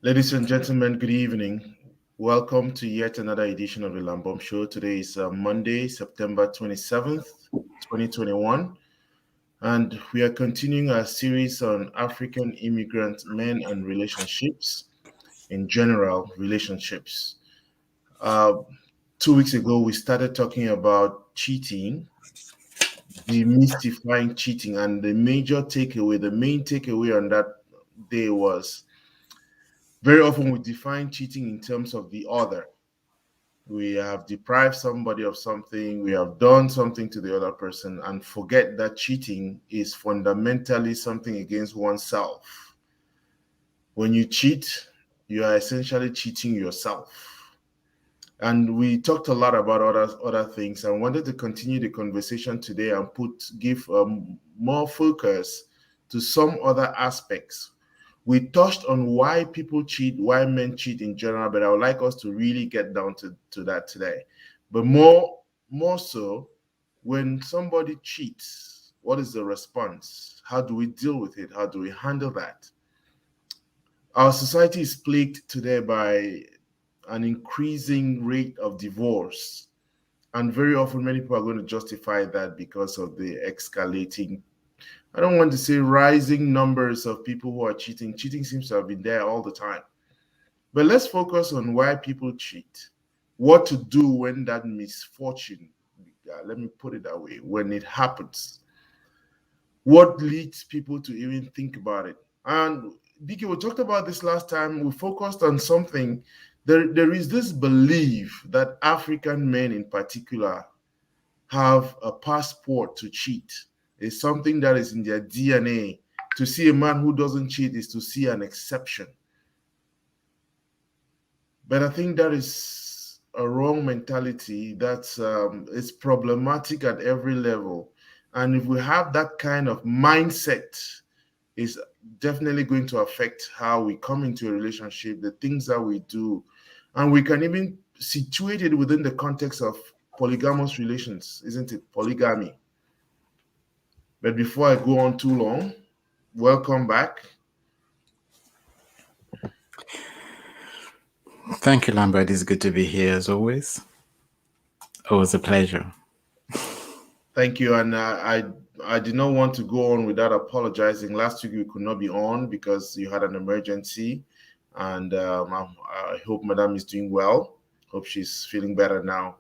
Ladies and gentlemen, good evening. Welcome to yet another edition of the Lambom Show. Today is Monday, September 27th, 2021, and we are continuing our series on African immigrant men and relationships, in general, relationships. Uh, 2 weeks ago, we started talking about cheating, demystifying cheating, and the main takeaway on that day was very often we define cheating in terms of the other. We have deprived somebody of something, we have done something to the other person, and forget that cheating is fundamentally something against oneself. When you cheat, you are essentially cheating yourself. And we talked a lot about other things. I wanted to continue the conversation today and give more focus to some other aspects. We touched on why people cheat, why men cheat in general, but I would like us to really get down to that today. But more so, when somebody cheats, what is the response? How do we deal with it? How do we handle that? Our society is plagued today by an increasing rate of divorce. And very often, many people are going to justify that because of the escalating, I don't want to say rising numbers of people who are cheating. Cheating seems to have been there all the time. But let's focus on why people cheat, what to do when that misfortune, let me put it that way, when it happens, what leads people to even think about it. And Vicky, we talked about this last time. We focused on something. There is this belief that African men in particular have a passport to cheat. It's something that is in their DNA. To see a man who doesn't cheat is to see an exception. But I think that is a wrong mentality. That's it's problematic at every level. And if we have that kind of mindset, it's definitely going to affect how we come into a relationship, the things that we do, and we can even situate it within the context of polygamous relations, isn't it? Polygamy. But before I go on too long, welcome back. Thank you, Lambert. It's good to be here as always. Always a pleasure. Thank you. And I did not want to go on without apologizing. Last week you could not be on because you had an emergency, and I hope Madame is doing well. Hope she's feeling better now,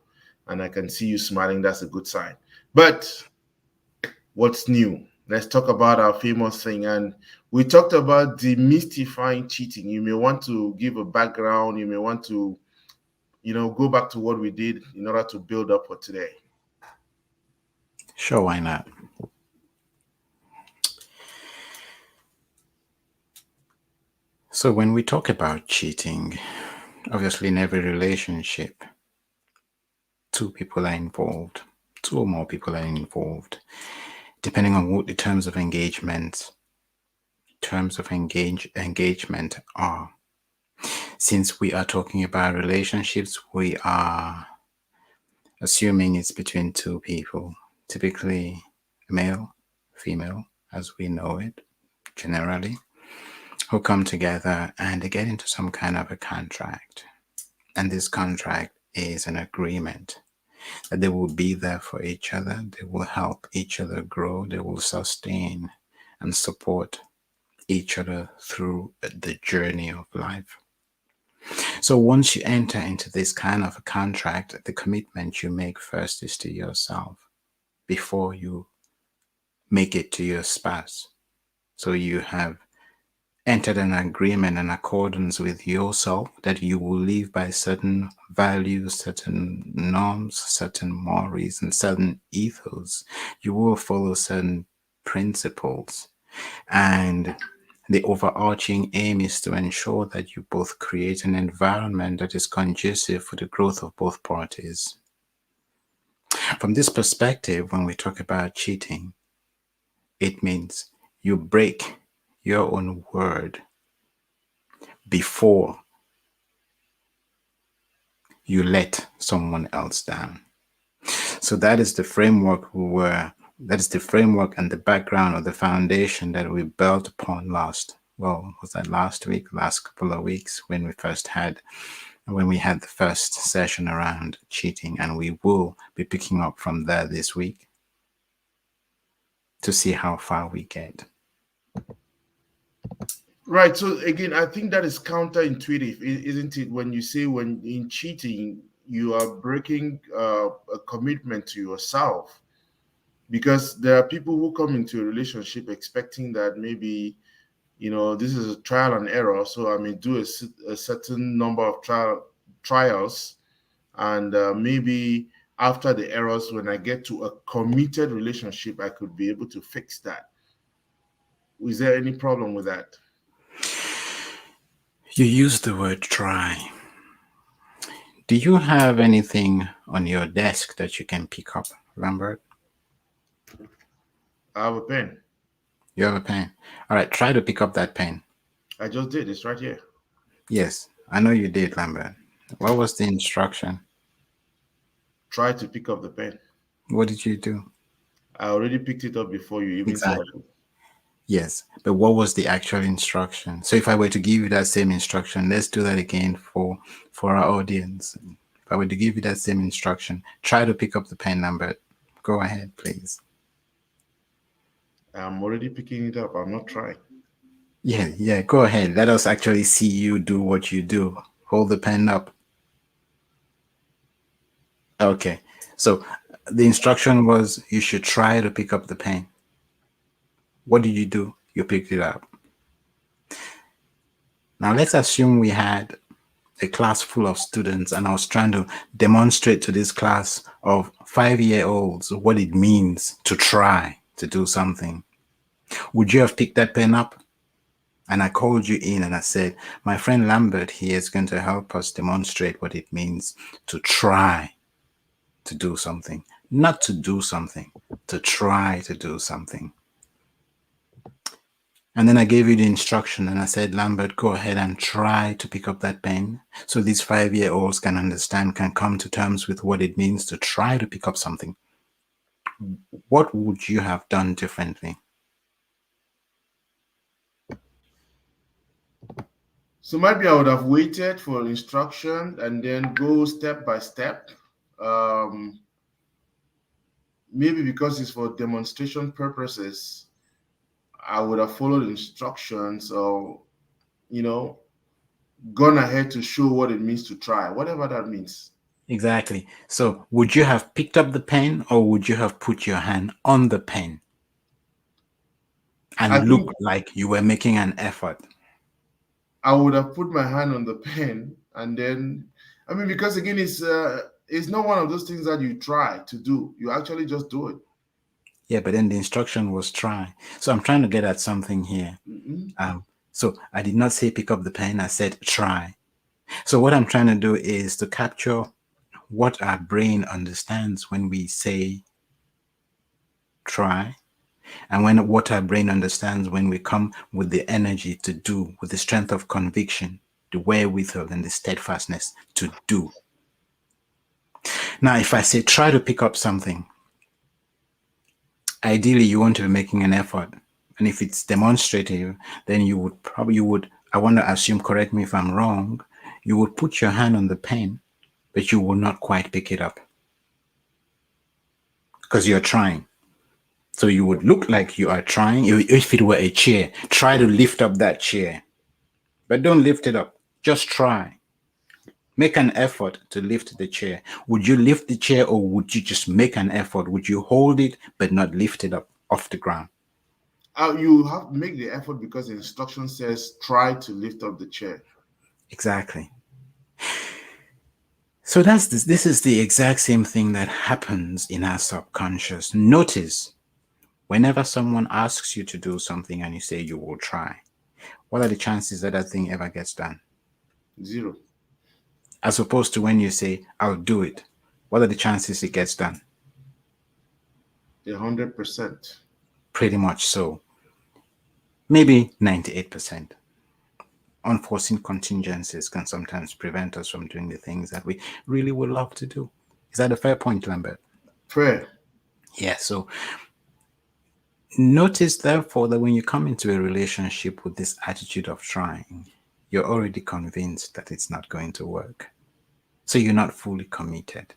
and I can see you smiling. That's a good sign. But what's new? Let's talk about our famous thing. And we talked about demystifying cheating. You may want to give a background. You may want to, go back to what we did in order to build up for today. Sure, why not? So, when we talk about cheating, obviously in every relationship, two people are involved, two or more people are involved, depending on what the terms of engagement are. Since we are talking about relationships, we are assuming it's between two people, typically male, female, as we know it generally, who come together and they get into some kind of a contract. And this contract is an agreement that they will be there for each other, they will help each other grow, they will sustain and support each other through the journey of life. So once you enter into this kind of a contract, the commitment you make first is to yourself before you make it to your spouse. So you have entered an agreement in accordance with yourself that you will live by certain values, certain norms, certain mores, and certain ethos. You will follow certain principles. And the overarching aim is to ensure that you both create an environment that is conducive for the growth of both parties. From this perspective, when we talk about cheating, it means you break your own word before you let someone else down. So that is the framework and the background or the foundation that we built upon last well, was that last week, last couple of weeks when we had the first session around cheating, and we will be picking up from there this week to see how far we get. Right. So again, I think that is counterintuitive, isn't it? When you say when in cheating you are breaking a commitment to yourself, because there are people who come into a relationship expecting that maybe this is a trial and error, so I may do a certain number of trials, and maybe after the errors, when I get to a committed relationship, I could be able to fix that. Is there any problem with that? You used the word try. Do you have anything on your desk that you can pick up, Lambert? I have a pen. You have a pen. All right, try to pick up that pen. I just did. It's right here. Yes, I know you did, Lambert. What was the instruction? Try to pick up the pen. What did you do? I already picked it up before you even said Exactly. it. Yes, but what was the actual instruction? So if I were to give you that same instruction, let's do that again for our audience. If I were to give you that same instruction, try to pick up the pen, Lambert. Go ahead, please. I'm already picking it up. I'm not trying. Yeah, go ahead. Let us actually see you do what you do. Hold the pen up. Okay. So the instruction was you should try to pick up the pen. What did you do? You picked it up. Now let's assume we had a class full of students and I was trying to demonstrate to this class of 5-year-olds what it means to try to do something. Would you have picked that pen up? And I called you in and I said, my friend Lambert here is going to help us demonstrate what it means to try to do something. Not to do something, to try to do something. And then I gave you the instruction and I said, Lambert, go ahead and try to pick up that pen so these 5-year-olds can understand, can come to terms with what it means to try to pick up something. What would you have done differently? So maybe I would have waited for instruction and then go step by step. Um, Maybe because it's for demonstration purposes, I would have followed instructions or, you know, gone ahead to show what it means to try, whatever that means. Exactly. So would you have picked up the pen or would you have put your hand on the pen I and look think like you were making an effort? I would have put my hand on the pen and then, I mean, because again, it's not one of those things that you try to do. You actually just do it. Yeah, but then the instruction was try. So I'm trying to get at something here. Mhm. So I did not say pick up the pen, I said try. So what I'm trying to do is to capture what our brain understands when we say try, and when what our brain understands when we come with the energy to do, with the strength of conviction, the wherewithal and the steadfastness to do. Now, if I say try to pick up something, ideally you want to be making an effort. And if it's demonstrative, then I want to assume, correct me if I'm wrong, you would put your hand on the pen, but you will not quite pick it up because you're trying. So you would look like you are trying. If it were a chair, try to lift up that chair, but don't lift it up. Just try. Make an effort to lift the chair. Would you lift the chair or would you just make an effort? Would you hold it but not lift it up off the ground? You have to make the effort because the instruction says try to lift up the chair. Exactly. So this is the exact same thing that happens in our subconscious. Notice whenever someone asks you to do something and you say you will try, what are the chances that that thing ever gets done? Zero. As opposed to when you say, I'll do it, what are the chances it gets done? 100%. Pretty much so. Maybe 98%. Unforeseen contingencies can sometimes prevent us from doing the things that we really would love to do. Is that a fair point, Lambert? Fair. Yeah, so Notice, therefore, that when you come into a relationship with this attitude of trying, you're already convinced that it's not going to work. So you're not fully committed.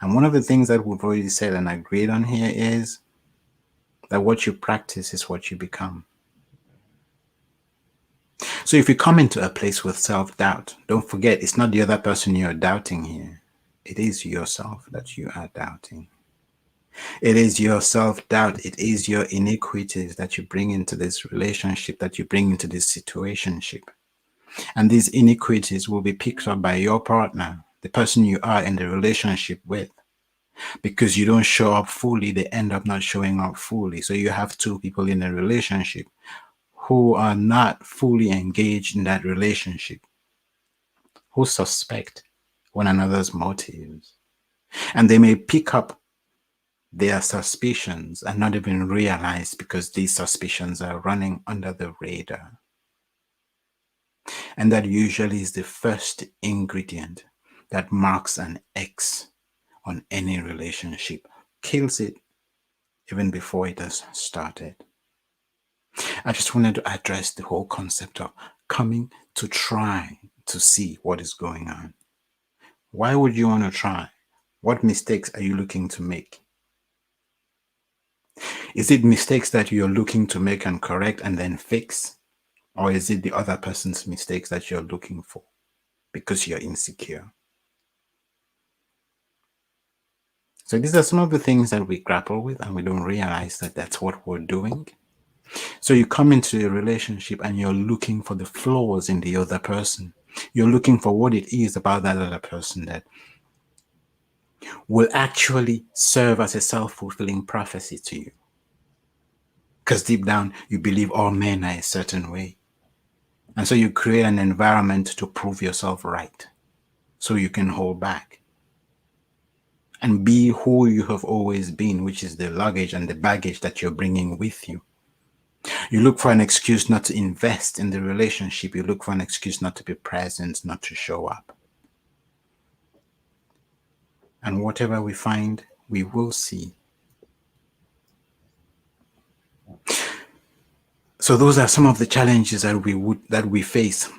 And one of the things that we've already said and agreed on here is that what you practice is what you become. So if you come into a place with self-doubt, don't forget it's not the other person you're doubting here. It is yourself that you are doubting. It is your self-doubt. It is your iniquities that you bring into this relationship, that you bring into this situationship. And these iniquities will be picked up by your partner, the person you are in the relationship with. Because you don't show up fully, they end up not showing up fully. So you have two people in a relationship who are not fully engaged in that relationship, who suspect one another's motives. And they may pick up their suspicions and not even realize, because these suspicions are running under the radar. And that usually is the first ingredient that marks an X on any relationship, kills it even before it has started. I just wanted to address the whole concept of coming to try to see what is going on. Why would you want to try? What mistakes are you looking to make? Is it mistakes that you're looking to make and correct and then fix? Or is it the other person's mistakes that you're looking for because you're insecure? So these are some of the things that we grapple with, and we don't realize that that's what we're doing. So you come into a relationship and you're looking for the flaws in the other person. You're looking for what it is about that other person that will actually serve as a self-fulfilling prophecy to you. Because deep down, you believe all men are a certain way. And so you create an environment to prove yourself right, so you can hold back and be who you have always been, which is the luggage and the baggage that you're bringing with you. You look for an excuse not to invest in the relationship. You look for an excuse not to be present, not to show up. And whatever we find, we will see. So those are some of the challenges that we face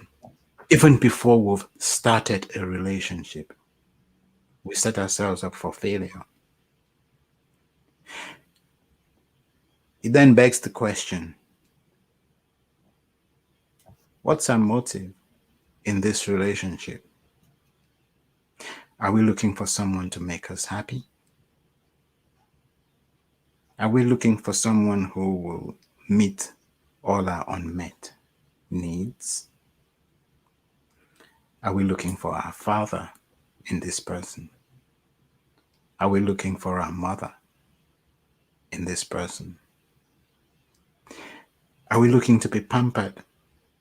even before we've started a relationship. We set ourselves up for failure. It then begs the question, what's our motive in this relationship? Are we looking for someone to make us happy? Are we looking for someone who will meet all our unmet needs? Are we looking for our father in this person? Are we looking for our mother in this person? Are we looking to be pampered?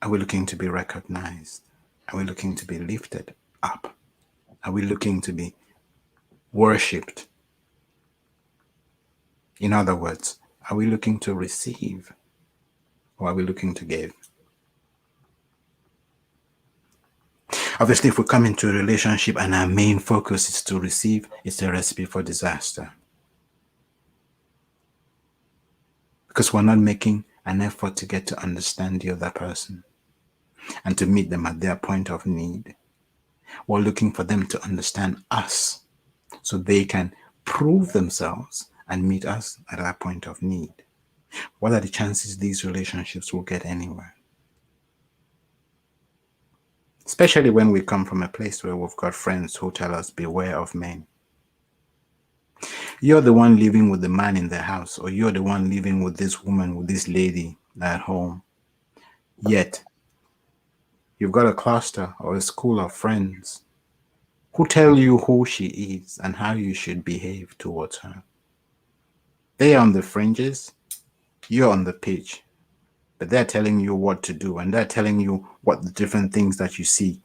Are we looking to be recognized? Are we looking to be lifted up? Are we looking to be worshipped? In other words, are we looking to receive, or are we looking to give? Obviously, if we come into a relationship and our main focus is to receive, it's a recipe for disaster. Because we're not making an effort to get to understand the other person and to meet them at their point of need. We're looking for them to understand us so they can prove themselves and meet us at our point of need. What are the chances these relationships will get anywhere? Especially when we come from a place where we've got friends who tell us, beware of men. You're the one living with the man in the house, or you're the one living with this woman, with this lady at home. Yet, you've got a cluster or a school of friends who tell you who she is and how you should behave towards her. They're on the fringes, you're on the pitch, but they're telling you what to do, and they're telling you what the different things that you see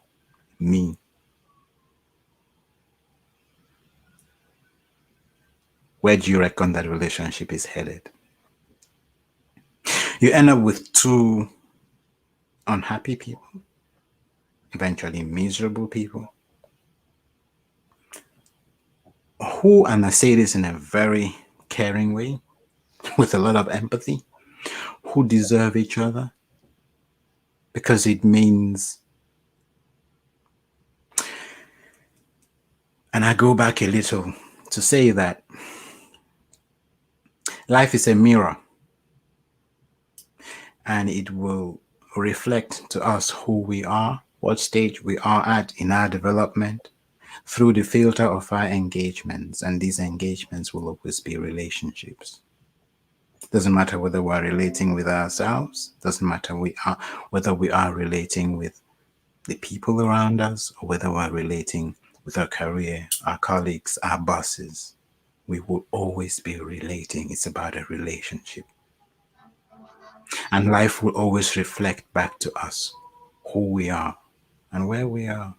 mean. Where do you reckon that relationship is headed? You end up with two unhappy people, eventually miserable people, who, and I say this in a very caring way, with a lot of empathy, who deserve each other, because it means, and I go back a little to say that life is a mirror and it will reflect to us who we are, what stage we are at in our development through the filter of our engagements. And these engagements will always be relationships. Doesn't matter whether we're relating with ourselves, doesn't matter whether we are relating with the people around us, or whether we're relating with our career, our colleagues, our bosses. We will always be relating. It's about a relationship. And life will always reflect back to us who we are and where we are.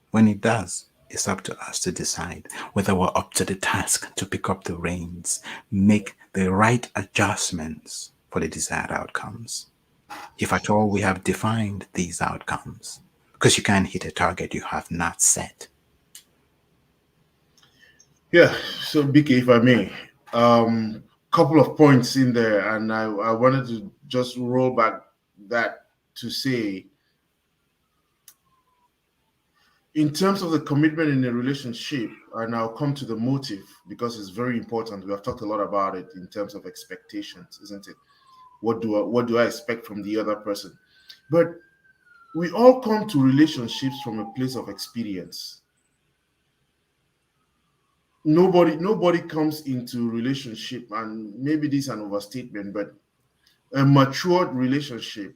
When it does, it's up to us to decide whether we're up to the task to pick up the reins, make the right adjustments for the desired outcomes. If at all we have defined these outcomes, because you can't hit a target you have not set. Yeah, so BK, if I may, couple of points in there, and I wanted to just roll back that to say, in terms of the commitment in a relationship, and I'll come to the motive because it's very important. We have talked a lot about it in terms of expectations, isn't it? What do I expect from the other person? But we all come to relationships from a place of experience. Nobody comes into relationship, and maybe this is an overstatement, but a matured relationship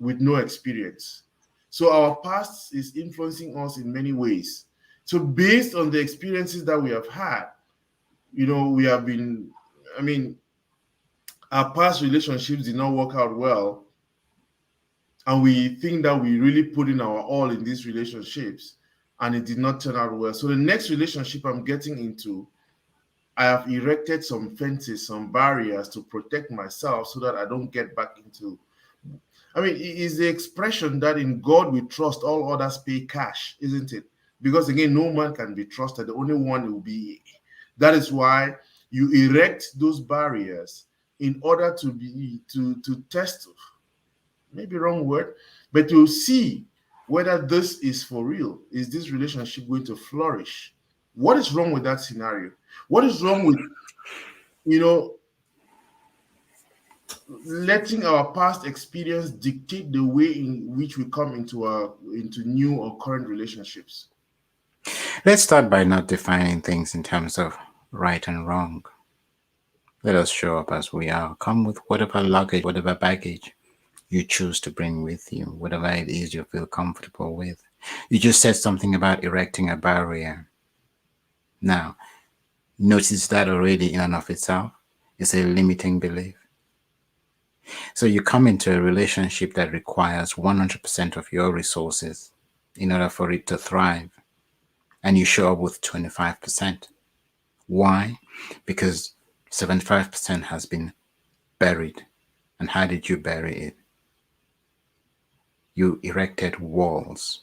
with no experience. So our past is influencing us in many ways. So based on the experiences that we have had, we have been, I mean, our past relationships did not work out well, and we think that we really put in our all in these relationships, and it did not turn out well. So the next relationship I'm getting into, I have erected some fences, some barriers to protect myself so that I don't get back into. I mean, it is the expression that in God we trust, all others pay cash, isn't it? Because again, no man can be trusted. The only one will be. That is why you erect those barriers in order to test, maybe wrong word, but to see whether this is for real. Is this relationship going to flourish? What is wrong with that scenario? What is wrong with, you know, letting our past experience dictate the way in which we come into new or current relationships? Let's start by not defining things in terms of right and wrong. Let us show up as we are. Come with whatever luggage, whatever baggage you choose to bring with you, whatever it is you feel comfortable with. You just said something about erecting a barrier. Now, notice that already in and of itself is a limiting belief. So you come into a relationship that requires 100% of your resources in order for it to thrive, and you show up with 25%. Why? Because 75% has been buried. And how did you bury it? You erected walls.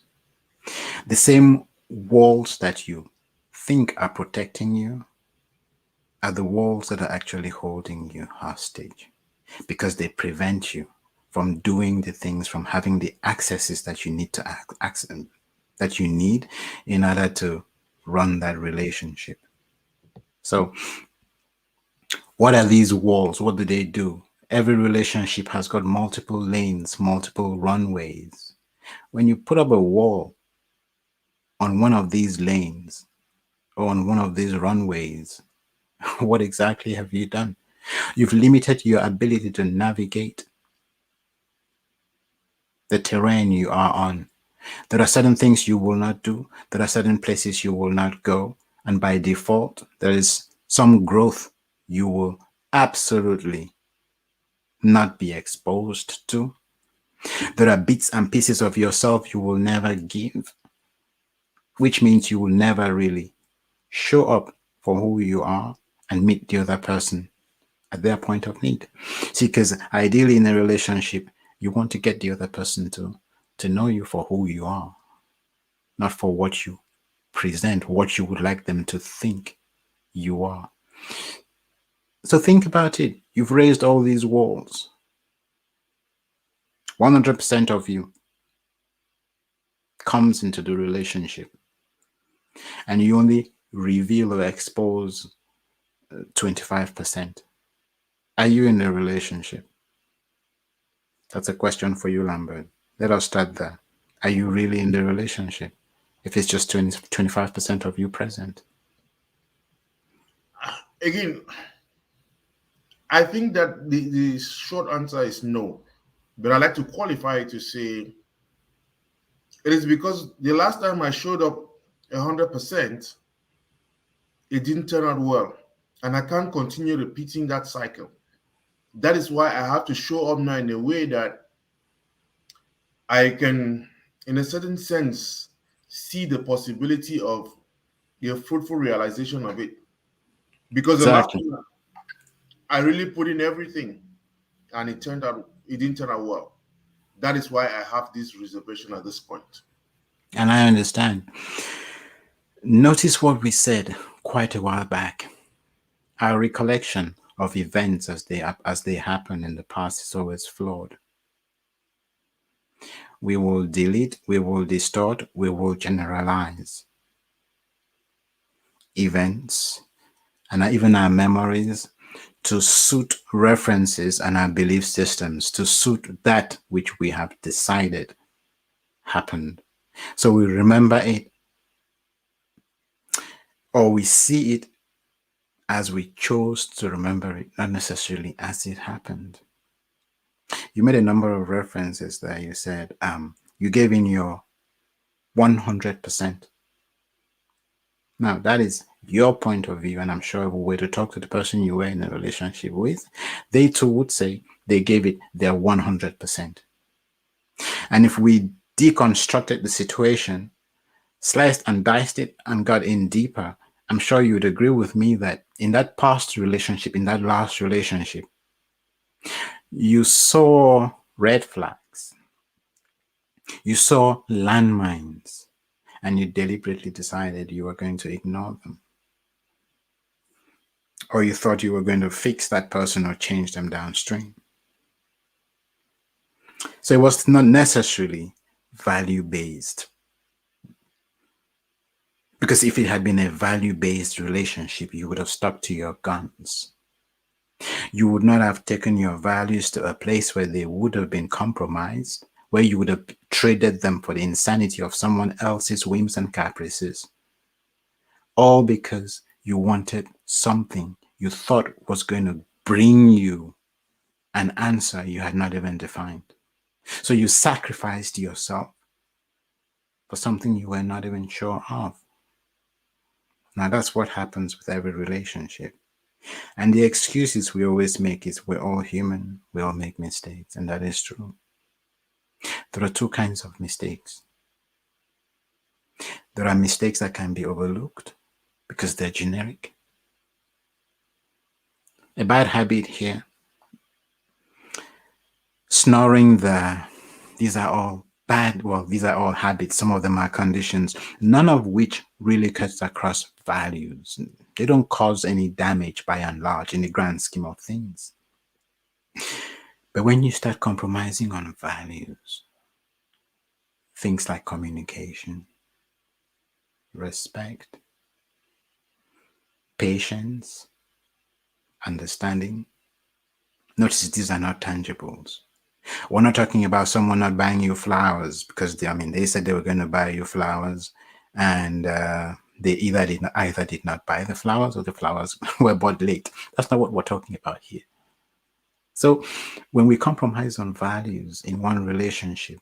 The same walls that you think are protecting you are the walls that are actually holding you hostage, because they prevent you from doing the things, from having the accesses that you need to access, that you need in order to run that relationship. So, what are these walls? What do they do? Every relationship has got multiple lanes, multiple runways. When you put up a wall on one of these lanes or on one of these runways, what exactly have you done? You've limited your ability to navigate the terrain you are on. There are certain things you will not do, there are certain places you will not go, and by default, there is some growth you will absolutely not be exposed to. There are bits and pieces of yourself you will never give, which means you will never really show up for who you are and meet the other person at their point of need. See, because ideally in a relationship, you want to get the other person to know you for who you are, not for what you present, what you would like them to think you are. So think about it. You've raised all these walls. 100% of you comes into the relationship, and you only reveal or expose 25%. Are you in a relationship? That's a question for you, Lambert. Let us start there. Are you really in the relationship? If it's just 25% of you present. Again, I think that the short answer is no. But I like to qualify it to say it is because the last time I showed up 100%, it didn't turn out well. And I can't continue repeating that cycle. That is why I have to show up now in a way that I can, in a certain sense, see the possibility of a fruitful realization of it. Because the last Exactly. time I really put in everything and it didn't turn out well. That is why I have this reservation at this point. And I understand. Notice what we said quite a while back. Our recollection of events as they happen in the past is always flawed. We will delete, we will distort, we will generalize events and even our memories to suit references and our belief systems, to suit that which we have decided happened. So we remember it or we see it as we chose to remember it, not necessarily as it happened. You made a number of references there. You said you gave in your 100%. Now, that is your point of view, and I'm sure if we were to talk to the person you were in a relationship with, they too would say they gave it their 100%. And if we deconstructed the situation, sliced and diced it, and got in deeper, I'm sure you would agree with me that in that past relationship, in that last relationship, you saw red flags, you saw landmines, and you deliberately decided you were going to ignore them. Or you thought you were going to fix that person or change them downstream. So it was not necessarily value based. Because if it had been a value based relationship, you would have stuck to your guns. You would not have taken your values to a place where they would have been compromised, where you would have traded them for the insanity of someone else's whims and caprices. All because you wanted something you thought was going to bring you an answer you had not even defined. So you sacrificed yourself for something you were not even sure of. Now that's what happens with every relationship. And the excuses we always make is we're all human, we all make mistakes, and that is true. There are two kinds of mistakes. There are mistakes that can be overlooked because they're generic. A bad habit here, snoring these are all bad, well, these are all habits. Some of them are conditions, none of which really cuts across values. They don't cause any damage by and large in the grand scheme of things. But when you start compromising on values, things like communication, respect, patience, understanding, notice these are not tangibles. We're not talking about someone not buying you flowers because they said they were going to buy you flowers, and they either did not buy the flowers or the flowers were bought late. That's not what we're talking about here. So when we compromise on values in one relationship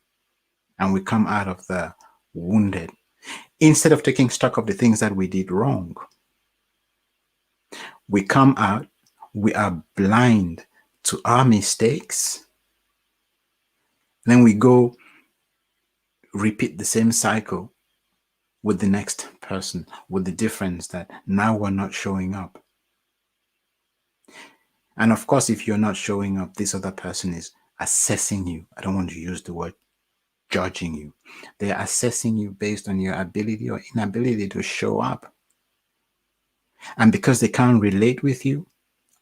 and we come out of the wounded, instead of taking stock of the things that we did wrong, we come out, we are blind to our mistakes. Then we go repeat the same cycle with the next person, with the difference that now we're not showing up. And of course, if you're not showing up, this other person is assessing you. I don't want to use the word judging you. They're assessing you based on your ability or inability to show up. And because they can't relate with you,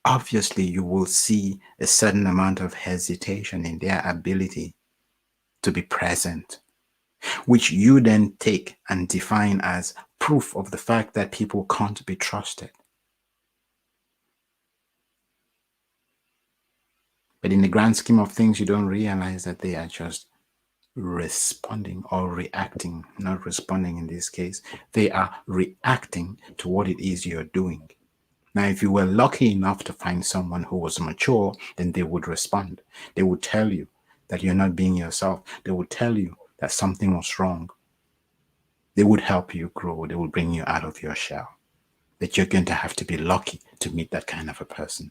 obviously you will see a certain amount of hesitation in their ability to be present, which you then take and define as proof of the fact that people can't be trusted. But in the grand scheme of things, you don't realize that they are just responding or reacting, not responding in this case. They are reacting to what it is you're doing. Now, if you were lucky enough to find someone who was mature, then they would respond. They would tell you that you're not being yourself. They would tell you that something was wrong. They would help you grow. They would bring you out of your shell. But you're going to have to be lucky to meet that kind of a person.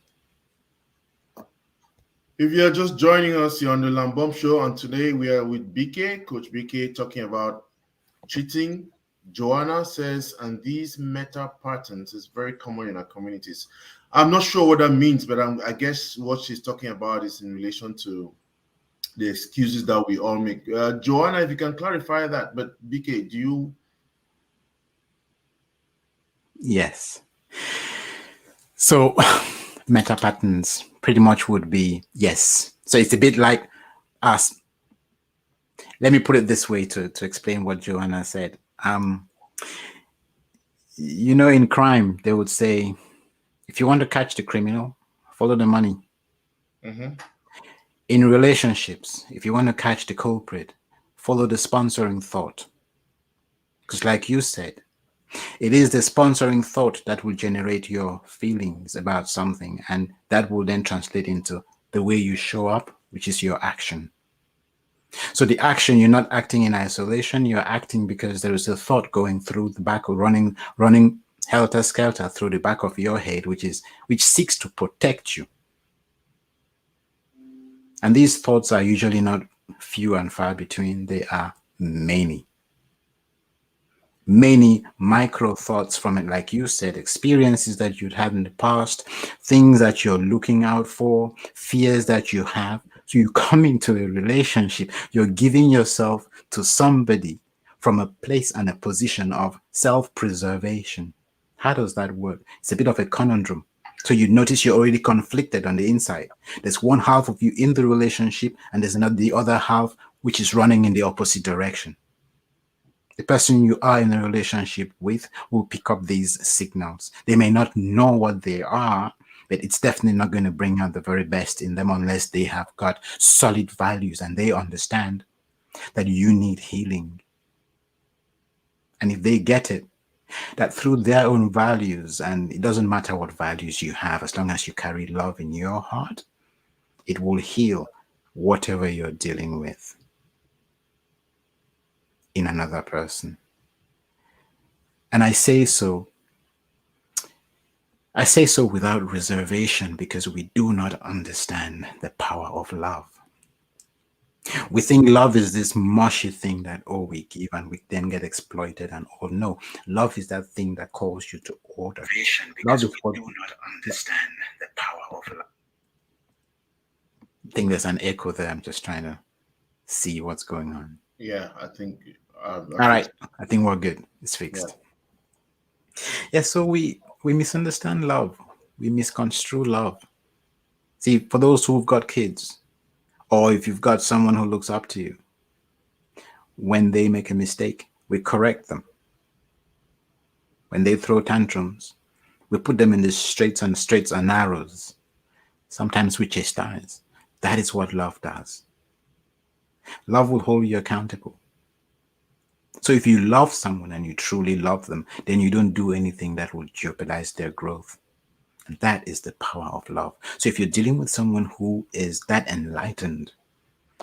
If you're just joining us, you're on the Lambom Show, and today we are with BK, Coach BK, talking about cheating. Joanna says, and these meta patterns is very common in our communities. I'm not sure what that means, but I guess what she's talking about is in relation to the excuses that we all make. Joanna, if you can clarify that, but BK, do you? Yes. So, meta patterns pretty much would be yes. So it's a bit like us. Let me put it this way to explain what Joanna said. In crime, they would say, if you want to catch the criminal, follow the money. Mm-hmm. In relationships, if you want to catch the culprit, follow the sponsoring thought. Because, like you said, it is the sponsoring thought that will generate your feelings about something, and that will then translate into the way you show up, which is your action. So the action, you're not acting in isolation, you're acting because there is a thought going through the back, or running helter skelter through the back of your head, which seeks to protect you. And these thoughts are usually not few and far between, they are many. Many micro thoughts from it, like you said, experiences that you'd had in the past, things that you're looking out for, fears that you have. So you come into a relationship, you're giving yourself to somebody from a place and a position of self-preservation. How does that work? It's a bit of a conundrum. So you notice you're already conflicted on the inside. There's one half of you in the relationship, and there's another, the other half, which is running in the opposite direction. The person you are in a relationship with will pick up these signals. They may not know what they are, but it's definitely not going to bring out the very best in them unless they have got solid values and they understand that you need healing. And if they get it, that through their own values, and it doesn't matter what values you have, as long as you carry love in your heart, it will heal whatever you're dealing with in another person. And I say so without reservation because we do not understand the power of love. We think love is this mushy thing that, oh, we give and we then get exploited and all. No, love is that thing that calls you to order. Love is what do not understand the power of love. I think there's an echo there. I'm just trying to see what's going on. Yeah, I think. All right, I think we're good. It's fixed. Yeah, so we misunderstand love. We misconstrue love. See, for those who've got kids, or if you've got someone who looks up to you, when they make a mistake, we correct them. When they throw tantrums, we put them in the straights and narrows. Sometimes we chastise. That is what love does. Love will hold you accountable. So if you love someone and you truly love them, then you don't do anything that will jeopardize their growth. And that is the power of love. So if you're dealing with someone who is that enlightened,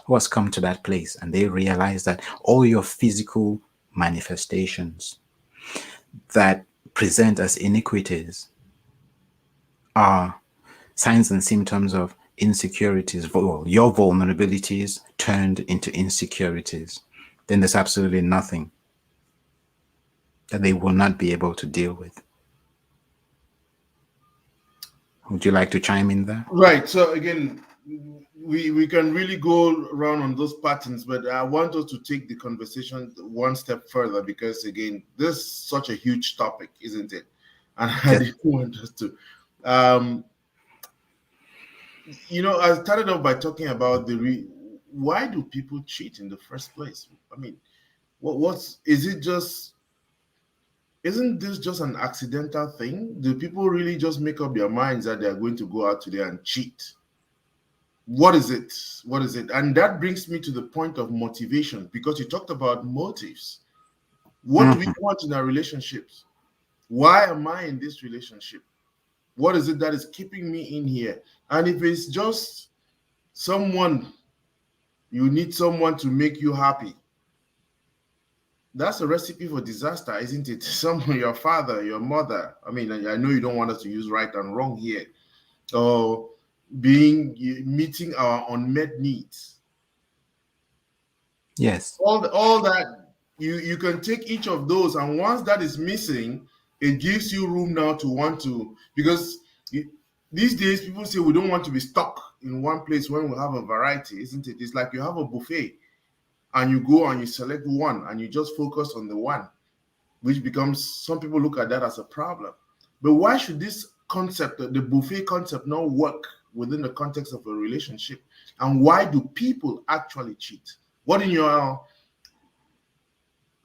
who has come to that place and they realize that all your physical manifestations that present as iniquities are signs and symptoms of insecurities, your vulnerabilities turned into insecurities, then there's absolutely nothing that they will not be able to deal with. Would you like to chime in there? Right. So again, we can really go around on those patterns, but I want us to take the conversation one step further because again, this is such a huge topic, isn't it? And I Yes. didn't want us to. Um, I started off by talking about why do people cheat in the first place? I mean, what's is it just isn't this just an accidental thing? Do people really just make up their minds that they are going to go out today and cheat? What is it? What is it? And that brings me to the point of motivation, because you talked about motives. What do we Mhm. want in our relationships? Why am I in this relationship? What is it that is keeping me in here? And if it's just someone, you need someone to make you happy, that's a recipe for disaster, isn't it? Someone, your father, your mother. I mean, I know you don't want us to use right and wrong here, or meeting our unmet needs. Yes. All that, you can take each of those, and once that is missing, it gives you room now to want to, because these days people say we don't want to be stuck in one place when we have a variety, isn't it? It's like you have a buffet and you go and you select one and you just focus on the one, which becomes, some people look at that as a problem. But why should this concept, the buffet concept, not work within the context of a relationship? And why do people actually cheat? What in your,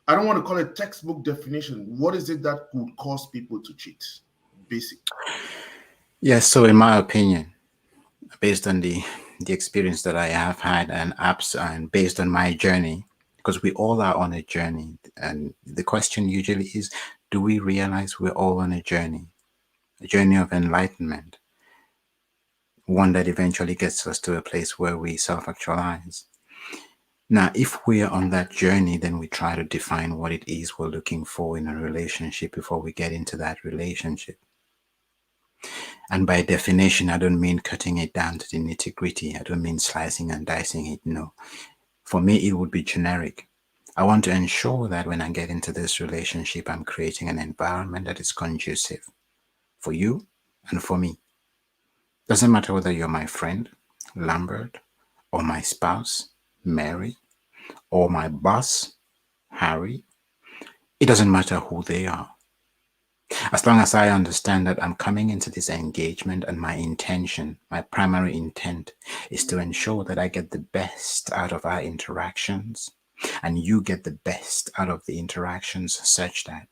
I don't want to call it textbook definition, what is it that could cause people to cheat? Basic. Yes. So, in my opinion, based on the experience that I have had, and based on my journey, because we all are on a journey, and the question usually is, do we realize we're all on a journey of enlightenment, one that eventually gets us to a place where we self-actualize? Now, if we are on that journey, then we try to define what it is we're looking for in a relationship before we get into that relationship. And by definition, I don't mean cutting it down to the nitty gritty. I don't mean slicing and dicing it. No. For me, it would be generic. I want to ensure that when I get into this relationship, I'm creating an environment that is conducive for you and for me. Doesn't matter whether you're my friend, Lambert, or my spouse, Mary, or my boss, Harry. It doesn't matter who they are. As long as I understand that I'm coming into this engagement and my intention, my primary intent, is to ensure that I get the best out of our interactions and you get the best out of the interactions, such that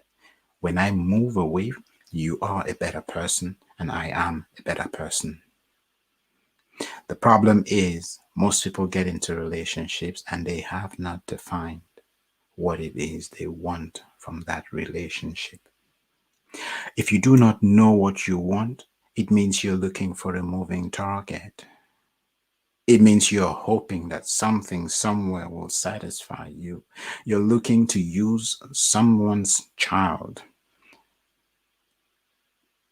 when I move away, you are a better person and I am a better person. The problem is most people get into relationships and they have not defined what it is they want from that relationship. If you do not know what you want, it means you're looking for a moving target. It means you're hoping that something somewhere will satisfy you. You're looking to use someone's child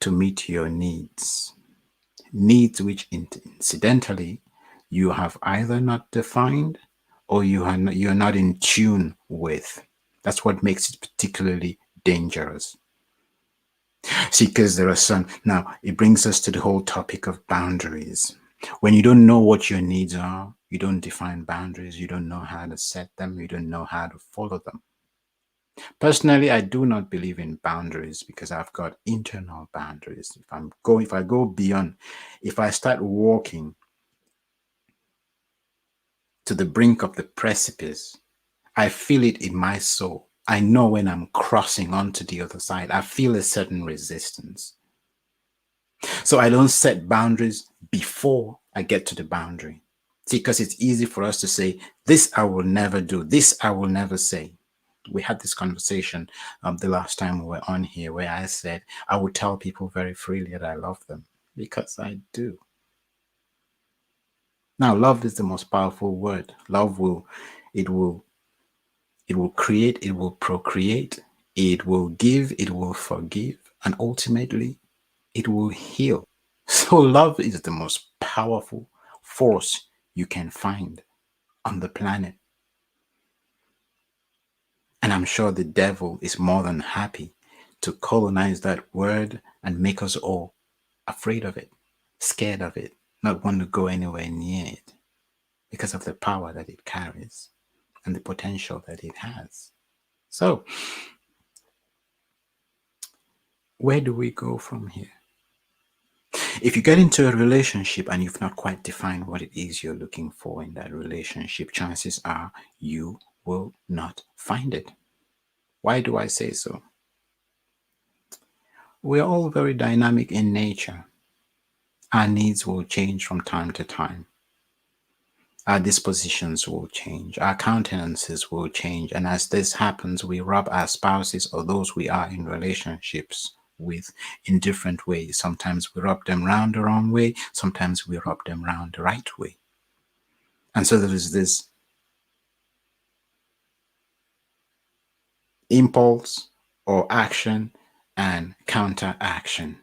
to meet your needs. Needs which, incidentally, you have either not defined or you're not in tune with. That's what makes it particularly dangerous. See, because there are some. Now, it brings us to the whole topic of boundaries. When you don't know what your needs are, you don't define boundaries, you don't know how to set them, you don't know how to follow them. Personally, I do not believe in boundaries because I've got internal boundaries. If I go beyond, if I start walking to the brink of the precipice, I feel it in my soul. I know when I'm crossing onto the other side, I feel a certain resistance. So I don't set boundaries before I get to the boundary. See, because it's easy for us to say, this I will never do, this I will never say. We had this conversation the last time we were on here where I said I would tell people very freely that I love them because I do. Now, love is the most powerful word. It will, it will create, it will procreate, it will give, it will forgive, and ultimately it will heal. So, love is the most powerful force you can find on the planet. And I'm sure the devil is more than happy to colonize that word and make us all afraid of it, scared of it, not want to go anywhere near it because of the power that it carries and the potential that it has. So, where do we go from here? If you get into a relationship and you've not quite defined what it is you're looking for in that relationship, chances are you will not find it. Why do I say so? We're all very dynamic in nature. Our needs will change from time to time. Our dispositions will change. Our countenances will change. And as this happens, we rub our spouses or those we are in relationships with in different ways. Sometimes we rub them round the wrong way. Sometimes we rub them round the right way. And so there is this impulse or action and counteraction.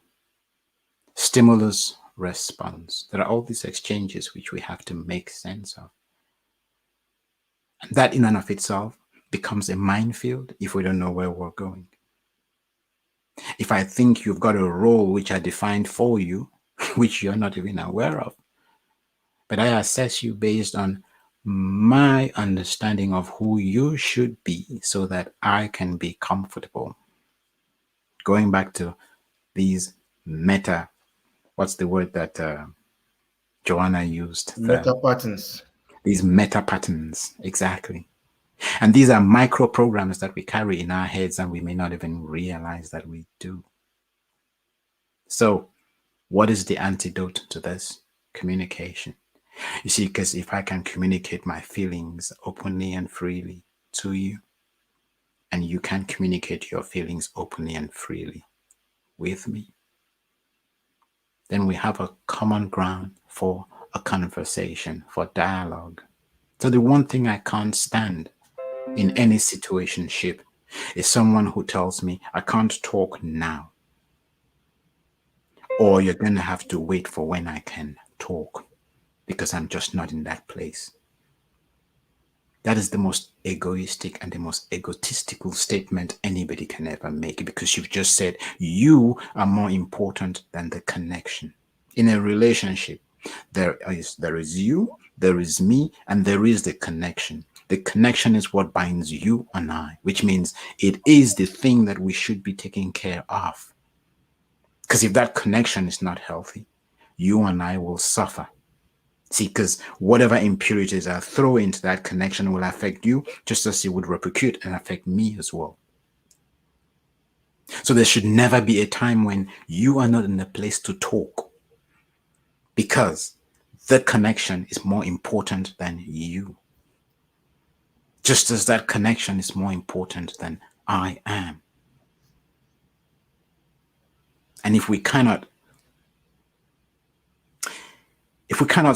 Stimulus, response. There are all these exchanges which we have to make sense of. And that in and of itself becomes a minefield if we don't know where we're going. If I think you've got a role which I defined for you, which you're not even aware of, but I assess you based on my understanding of who you should be so that I can be comfortable. Going back to these meta, what's the word that Joanna used? Meta patterns. These meta patterns, exactly. And these are micro programs that we carry in our heads and we may not even realize that we do. So, what is the antidote to this? Communication. You see, because if I can communicate my feelings openly and freely to you, and you can communicate your feelings openly and freely with me, then we have a common ground for a conversation, for dialogue. So the one thing I can't stand in any situationship is someone who tells me I can't talk now, or you're going to have to wait for when I can talk because I'm just not in that place. That is the most egoistic and the most egotistical statement anybody can ever make, because you've just said you are more important than the connection. In a relationship, there is you, there is me, and there is the connection. The connection is what binds you and I, which means it is the thing that we should be taking care of. Because if that connection is not healthy, you and I will suffer. See, because whatever impurities I throw into that connection will affect you just as it would repercute and affect me as well. So there should never be a time when you are not in a place to talk, because the connection is more important than you. Just as that connection is more important than I am. And if we cannot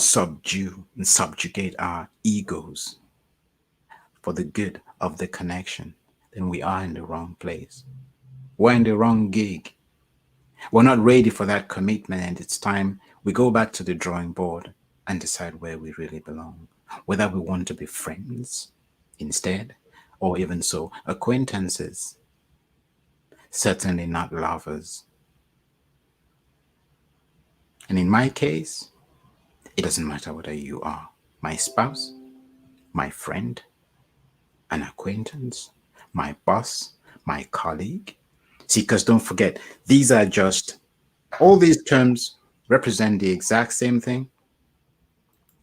subdue and subjugate our egos for the good of the connection, then we are in the wrong place. We're in the wrong gig. We're not ready for that commitment, and it's time we go back to the drawing board and decide where we really belong. Whether we want to be friends instead, or even so, acquaintances. Certainly not lovers. And in my case, it doesn't matter whether you are my spouse, my friend, an acquaintance, my boss, my colleague. See, because don't forget, these are just, all these terms represent the exact same thing.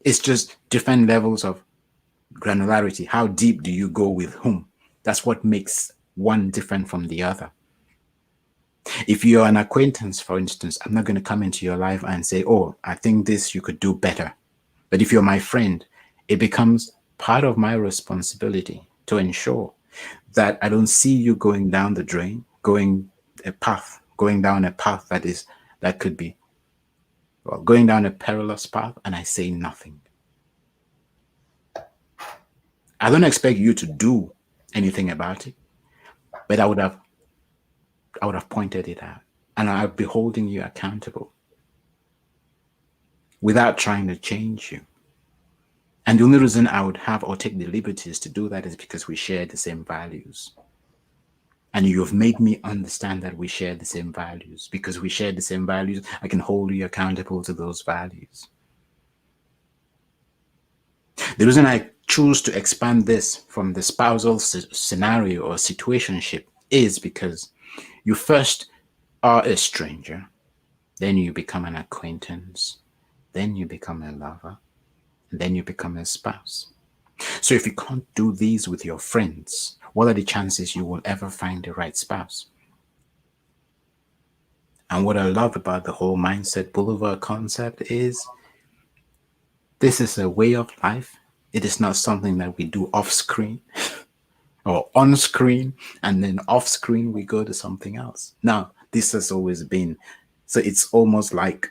It's just different levels of granularity. How deep do you go with whom? That's what makes one different from the other. If you're an acquaintance, for instance, I'm not going to come into your life and say, oh, I think this you could do better. But if you're my friend, it becomes part of my responsibility to ensure that I don't see you going down the drain, going down a path that could be, well, going down a perilous path, and I say nothing. I don't expect you to do anything about it, but I would have pointed it out, and I'd be holding you accountable without trying to change you. And the only reason I would have or take the liberties to do that is because we share the same values. And you've made me understand that we share the same values. Because we share the same values, I can hold you accountable to those values. The reason I choose to expand this from the spousal scenario or situationship is because you first are a stranger. Then you become an acquaintance. Then you become a lover. And then you become a spouse. So if you can't do these with your friends, what are the chances you will ever find the right spouse? And what I love about the whole Mindset Boulevard concept is this is a way of life. It is not something that we do off screen or on screen, and then off screen we go to something else. Now, this has always been, so it's almost like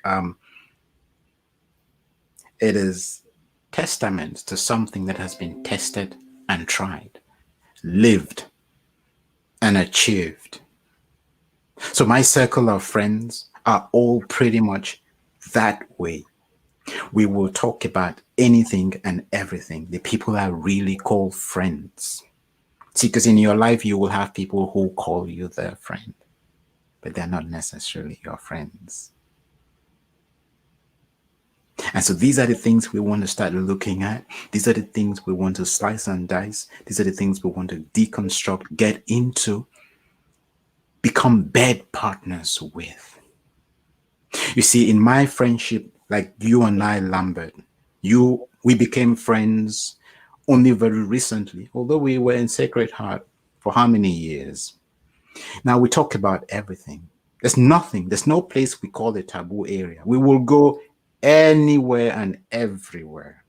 it is testament to something that has been tested and tried, lived and achieved. So my circle of friends are all pretty much that way. We will talk about anything and everything. The people I really call friends. See, because in your life, you will have people who call you their friend, but they're not necessarily your friends. And so these are the things we want to start looking at. These are the things we want to slice and dice. These are the things we want to deconstruct, get into, become bed partners with. You see, in my friendship, like you and I, Lambert, we became friends only very recently, although we were in Sacred Heart for how many years? Now we talk about everything. There's nothing, there's no place we call a taboo area. We will go anywhere and everywhere.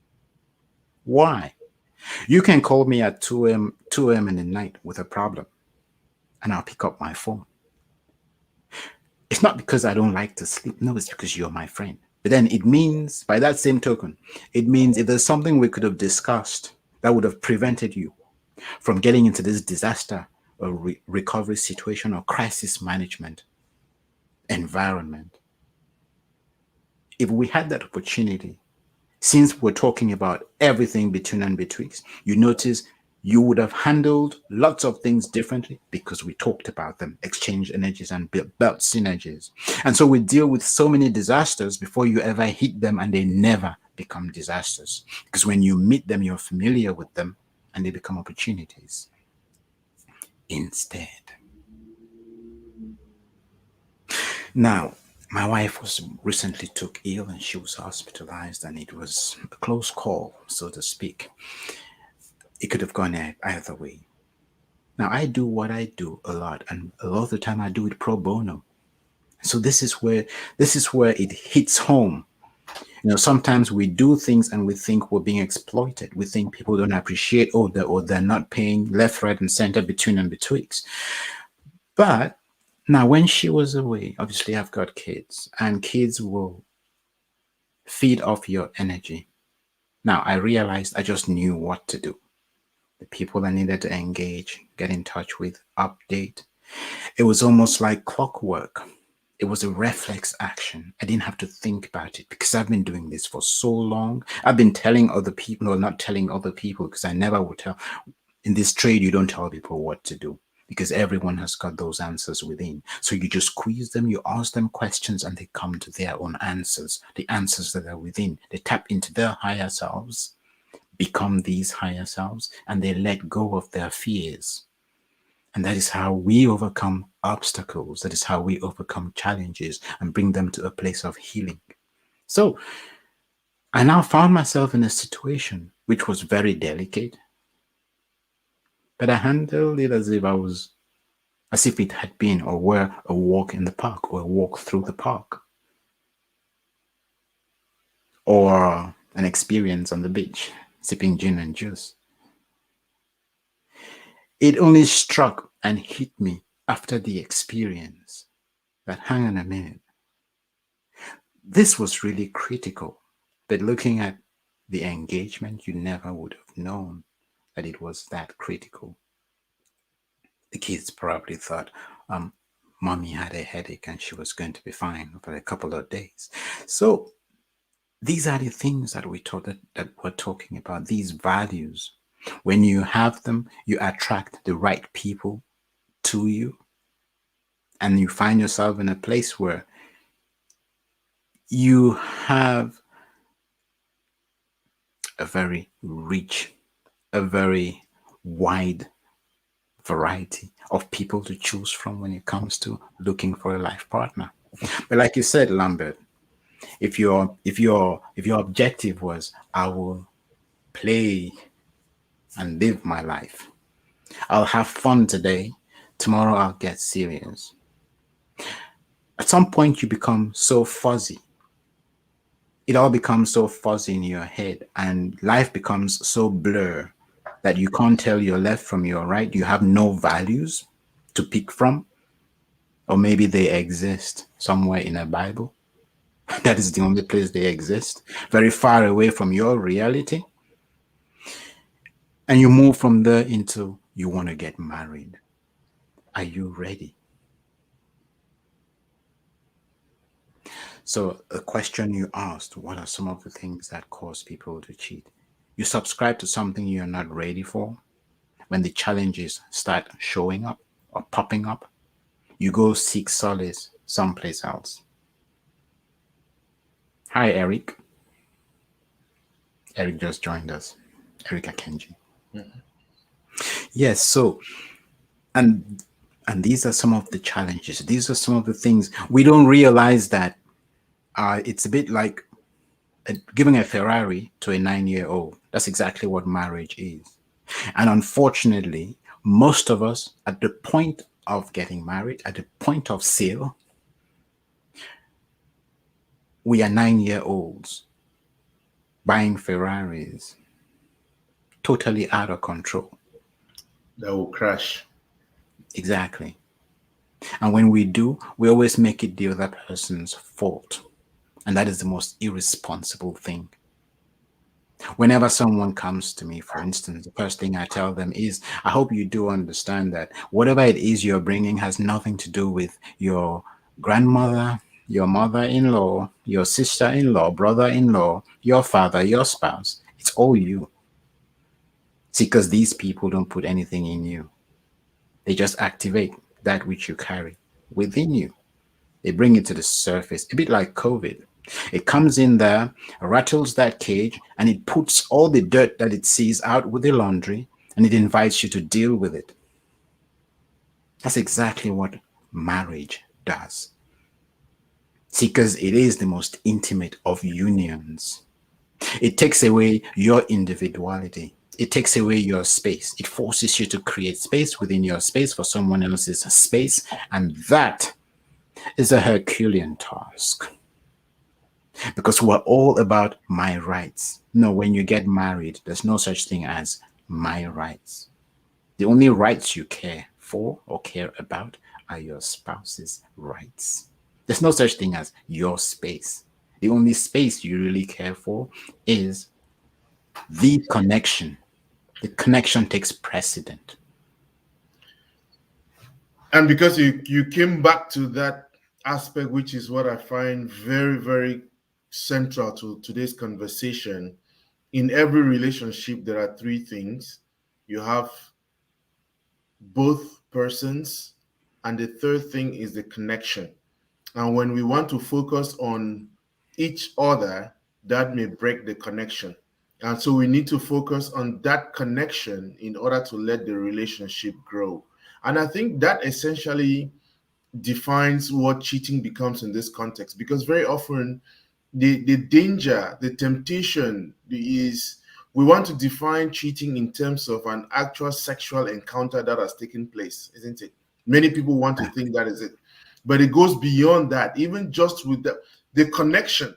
Why? You can call me at 2 a.m. in the night with a problem, and I'll pick up my phone. It's not because I don't like to sleep. No, it's because you're my friend. But then it means, by that same token, it means if there's something we could have discussed that would have prevented you from getting into this disaster or recovery situation or crisis management environment, if we had that opportunity, since we're talking about everything between and betwixt, you notice you would have handled lots of things differently because we talked about them, exchanged energies and built synergies. And so we deal with so many disasters before you ever hit them, and they never become disasters. Because when you meet them, you're familiar with them and they become opportunities instead. Now, my wife was recently took ill and she was hospitalized, and it was a close call, so to speak. It could have gone either way. Now, I do what I do a lot, and a lot of the time I do it pro bono. So this is where it hits home. You know, sometimes we do things and we think we're being exploited. We think people don't appreciate, or they're not paying left, right, and center, between and betwixt. But now, when she was away, obviously I've got kids, and kids will feed off your energy. Now, I realized I just knew what to do. The people I needed to engage, get in touch with, update. It was almost like clockwork. It was a reflex action. I didn't have to think about it because I've been doing this for so long. I've been telling other people, or not telling other people, because I never would tell. In this trade, you don't tell people what to do because everyone has got those answers within. So you just squeeze them, you ask them questions, and they come to their own answers, the answers that are within. They tap into their higher selves, become these higher selves, and they let go of their fears. And that is how we overcome obstacles. That is how we overcome challenges and bring them to a place of healing. So I now found myself in a situation which was very delicate, but I handled it as if it had been or were a walk in the park, or a walk through the park, or an experience on the beach, sipping gin and juice. It only struck and hit me after the experience that, hang on a minute, this was really critical. But looking at the engagement, you never would have known that it was that critical. The kids probably thought mommy had a headache and she was going to be fine for a couple of days. So these are the things that that we're talking about, these values. When you have them, you attract the right people to you, and you find yourself in a place where you have a very rich, a very wide variety of people to choose from when it comes to looking for a life partner. But like you said, Lambert, if your objective was I will play and live my life, I'll have fun today, tomorrow I'll get serious. At some point you become so fuzzy. It all becomes so fuzzy in your head and life becomes so blur that you can't tell your left from your right. You have no values to pick from, or maybe they exist somewhere in a Bible. That is the only place they exist, very far away from your reality. And you move from there into you want to get married. Are you ready? So, a question you asked, what are some of the things that cause people to cheat? You subscribe to something you're not ready for. When the challenges start showing up or popping up, you go seek solace someplace else. Hi, Eric. Eric just joined us. Eric Akenji. Yes, so and and these are some of the challenges. These are some of the things we don't realize that it's a bit like giving a Ferrari to a 9-year-old. That's exactly what marriage is. And unfortunately, most of us at the point of getting married, at the point of sale, we are 9-year-olds buying Ferraris, totally out of control. That will crash. Exactly. And when we do, we always make it the other person's fault. And that is the most irresponsible thing. Whenever someone comes to me, for instance, the first thing I tell them is, I hope you do understand that whatever it is you're bringing has nothing to do with your grandmother, your mother in law, your sister in law, brother in law, your father, your spouse. It's all you. See, because these people don't put anything in you, they just activate that which you carry within you. They bring it to the surface, a bit like COVID. It comes in there, rattles that cage, and it puts all the dirt that it sees out with the laundry, and it invites you to deal with it. That's exactly what marriage does. See, because it is the most intimate of unions. It takes away your individuality. It takes away your space. It forces you to create space within your space for someone else's space, and that is a Herculean task. Because we're all about my rights. No, when you get married, there's no such thing as my rights. The only rights you care for or care about are your spouse's rights. There's no such thing as your space. The only space you really care for is the connection. The connection takes precedent. And because you came back to that aspect, which is what I find very, very central to today's conversation. In every relationship, there are three things. You have both persons, and the third thing is the connection. And when we want to focus on each other, that may break the connection. And so we need to focus on that connection in order to let the relationship grow. And I think that essentially defines what cheating becomes in this context, because very often the danger, the temptation is we want to define cheating in terms of an actual sexual encounter that has taken place, isn't it? Many people want to think that is it, but it goes beyond that. Even just with the connection,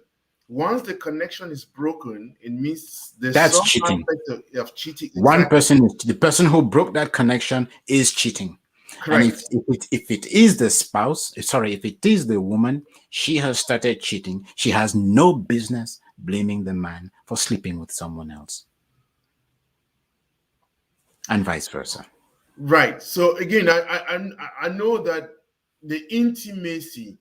once the connection is broken, it means there's That's some cheating. aspect of cheating. One Exactly. person, the person who broke that connection is cheating. And Correct. if it is the spouse, sorry, if it is the woman, she has started cheating. She has no business blaming the man for sleeping with someone else, and vice versa. Right. So again, I know that the intimacy,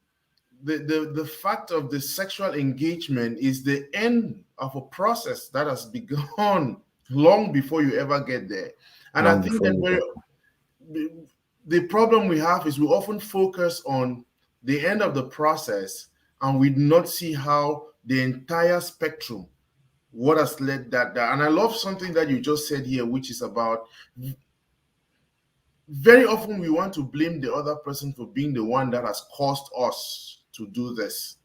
the fact of the sexual engagement is the end of a process that has begun long before you ever get there. And I Long think before that you get the problem we have is we often focus on the end of the process and we do not see how the entire spectrum, what has led that. And I love something that you just said here, which is about very often we want to blame the other person for being the one that has caused us to do this,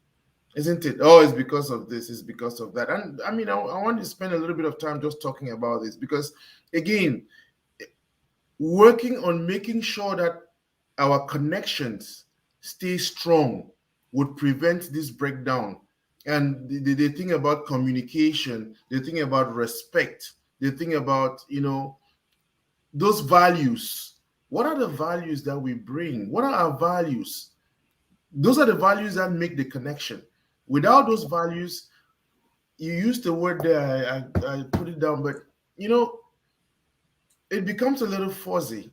isn't it? Oh, it's because of this, it's because of that. And I mean, I want to spend a little bit of time just talking about this because, again, working on making sure that our connections stay strong would prevent this breakdown. And the thing about communication, the thing about respect, the thing about, those values. What are the values that we bring? What are our values? Those are the values that make the connection. Without those values, you use the word there, I put it down, but it becomes a little fuzzy.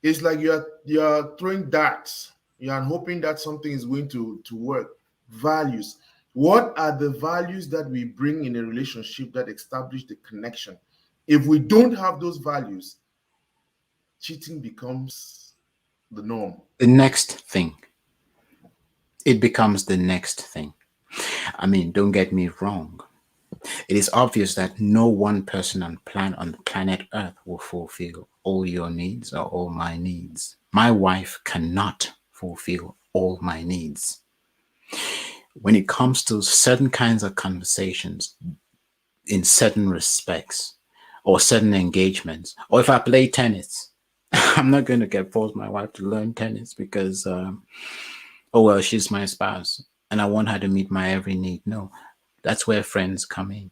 It's like you're throwing darts. You're hoping that something is going to work. Values. What are the values that we bring in a relationship that establish the connection? If we don't have those values, cheating becomes the norm. The next thing. It becomes the next thing. I mean, don't get me wrong. It is obvious that no one person on planet Earth will fulfill all your needs or all my needs. My wife cannot fulfill all my needs. When it comes to certain kinds of conversations, in certain respects, or certain engagements, or if I play tennis, I'm not going to force my wife to learn tennis because, oh, well, she's my spouse and I want her to meet my every need. No, that's where friends come in.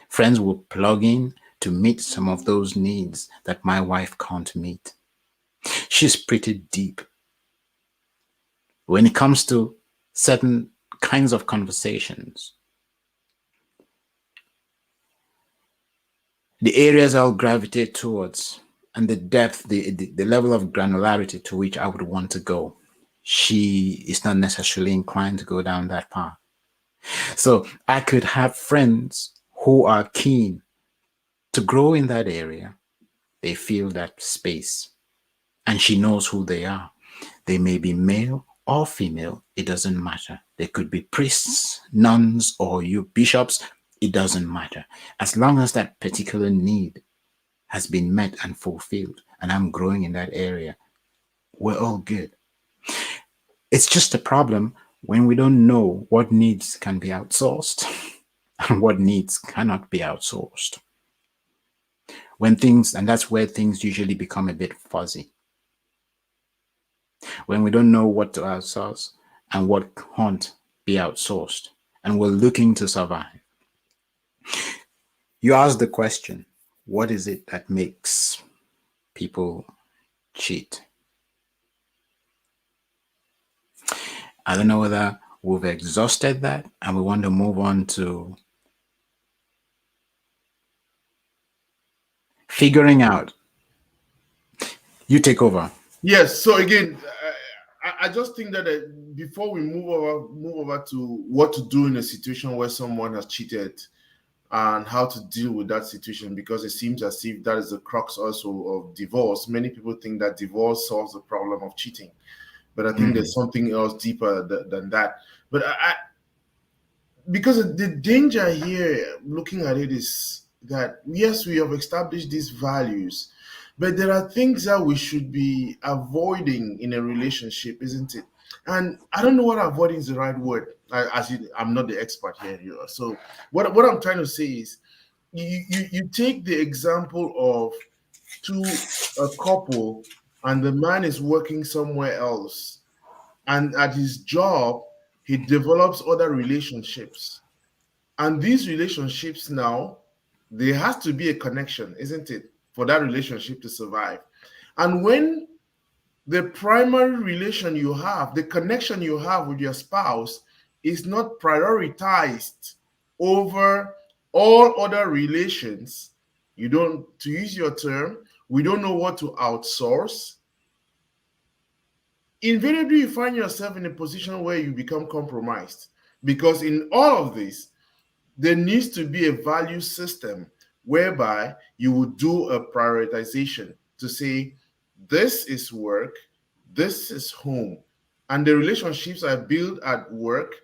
Friends will plug in to meet some of those needs that my wife can't meet. She's pretty deep. When it comes to certain kinds of conversations, the areas I'll gravitate towards and the depth, the level of granularity to which I would want to go, she is not necessarily inclined to go down that path. So I could have friends who are keen to grow in that area. They feel that space and she knows who they are. They may be male or female. It doesn't matter. They could be priests, nuns, or you bishops. It doesn't matter. As long as that particular need has been met and fulfilled and I'm growing in that area, we're all good. It's just a problem when we don't know what needs can be outsourced and what needs cannot be outsourced. And that's where things usually become a bit fuzzy. When we don't know what to outsource and what can't be outsourced, and we're looking to survive. You ask the question, what is it that makes people cheat? I don't know whether we've exhausted that and we want to move on to figuring out. You take over. Yes. So again, I just think that before we move over to what to do in a situation where someone has cheated and how to deal with that situation, because it seems as if that is the crux also of divorce. Many people think that divorce solves the problem of cheating, but I think there's something else deeper than that. But because the danger here, looking at it, is that yes, we have established these values, but there are things that we should be avoiding in a relationship, isn't it? And I don't know what avoiding is the right word. I'm not the expert here. So what I'm trying to say is, you take the example of a couple, and the man is working somewhere else, and at his job he develops other relationships, and these relationships now, there has to be a connection, isn't it, for that relationship to survive. And when the primary relation you have, the connection you have with your spouse, is not prioritized over all other relations, you don't, to use your term, we don't know what to outsource. Invariably, you find yourself in a position where you become compromised, because in all of this, there needs to be a value system whereby you would do a prioritization to say, this is work, this is home. And the relationships I build at work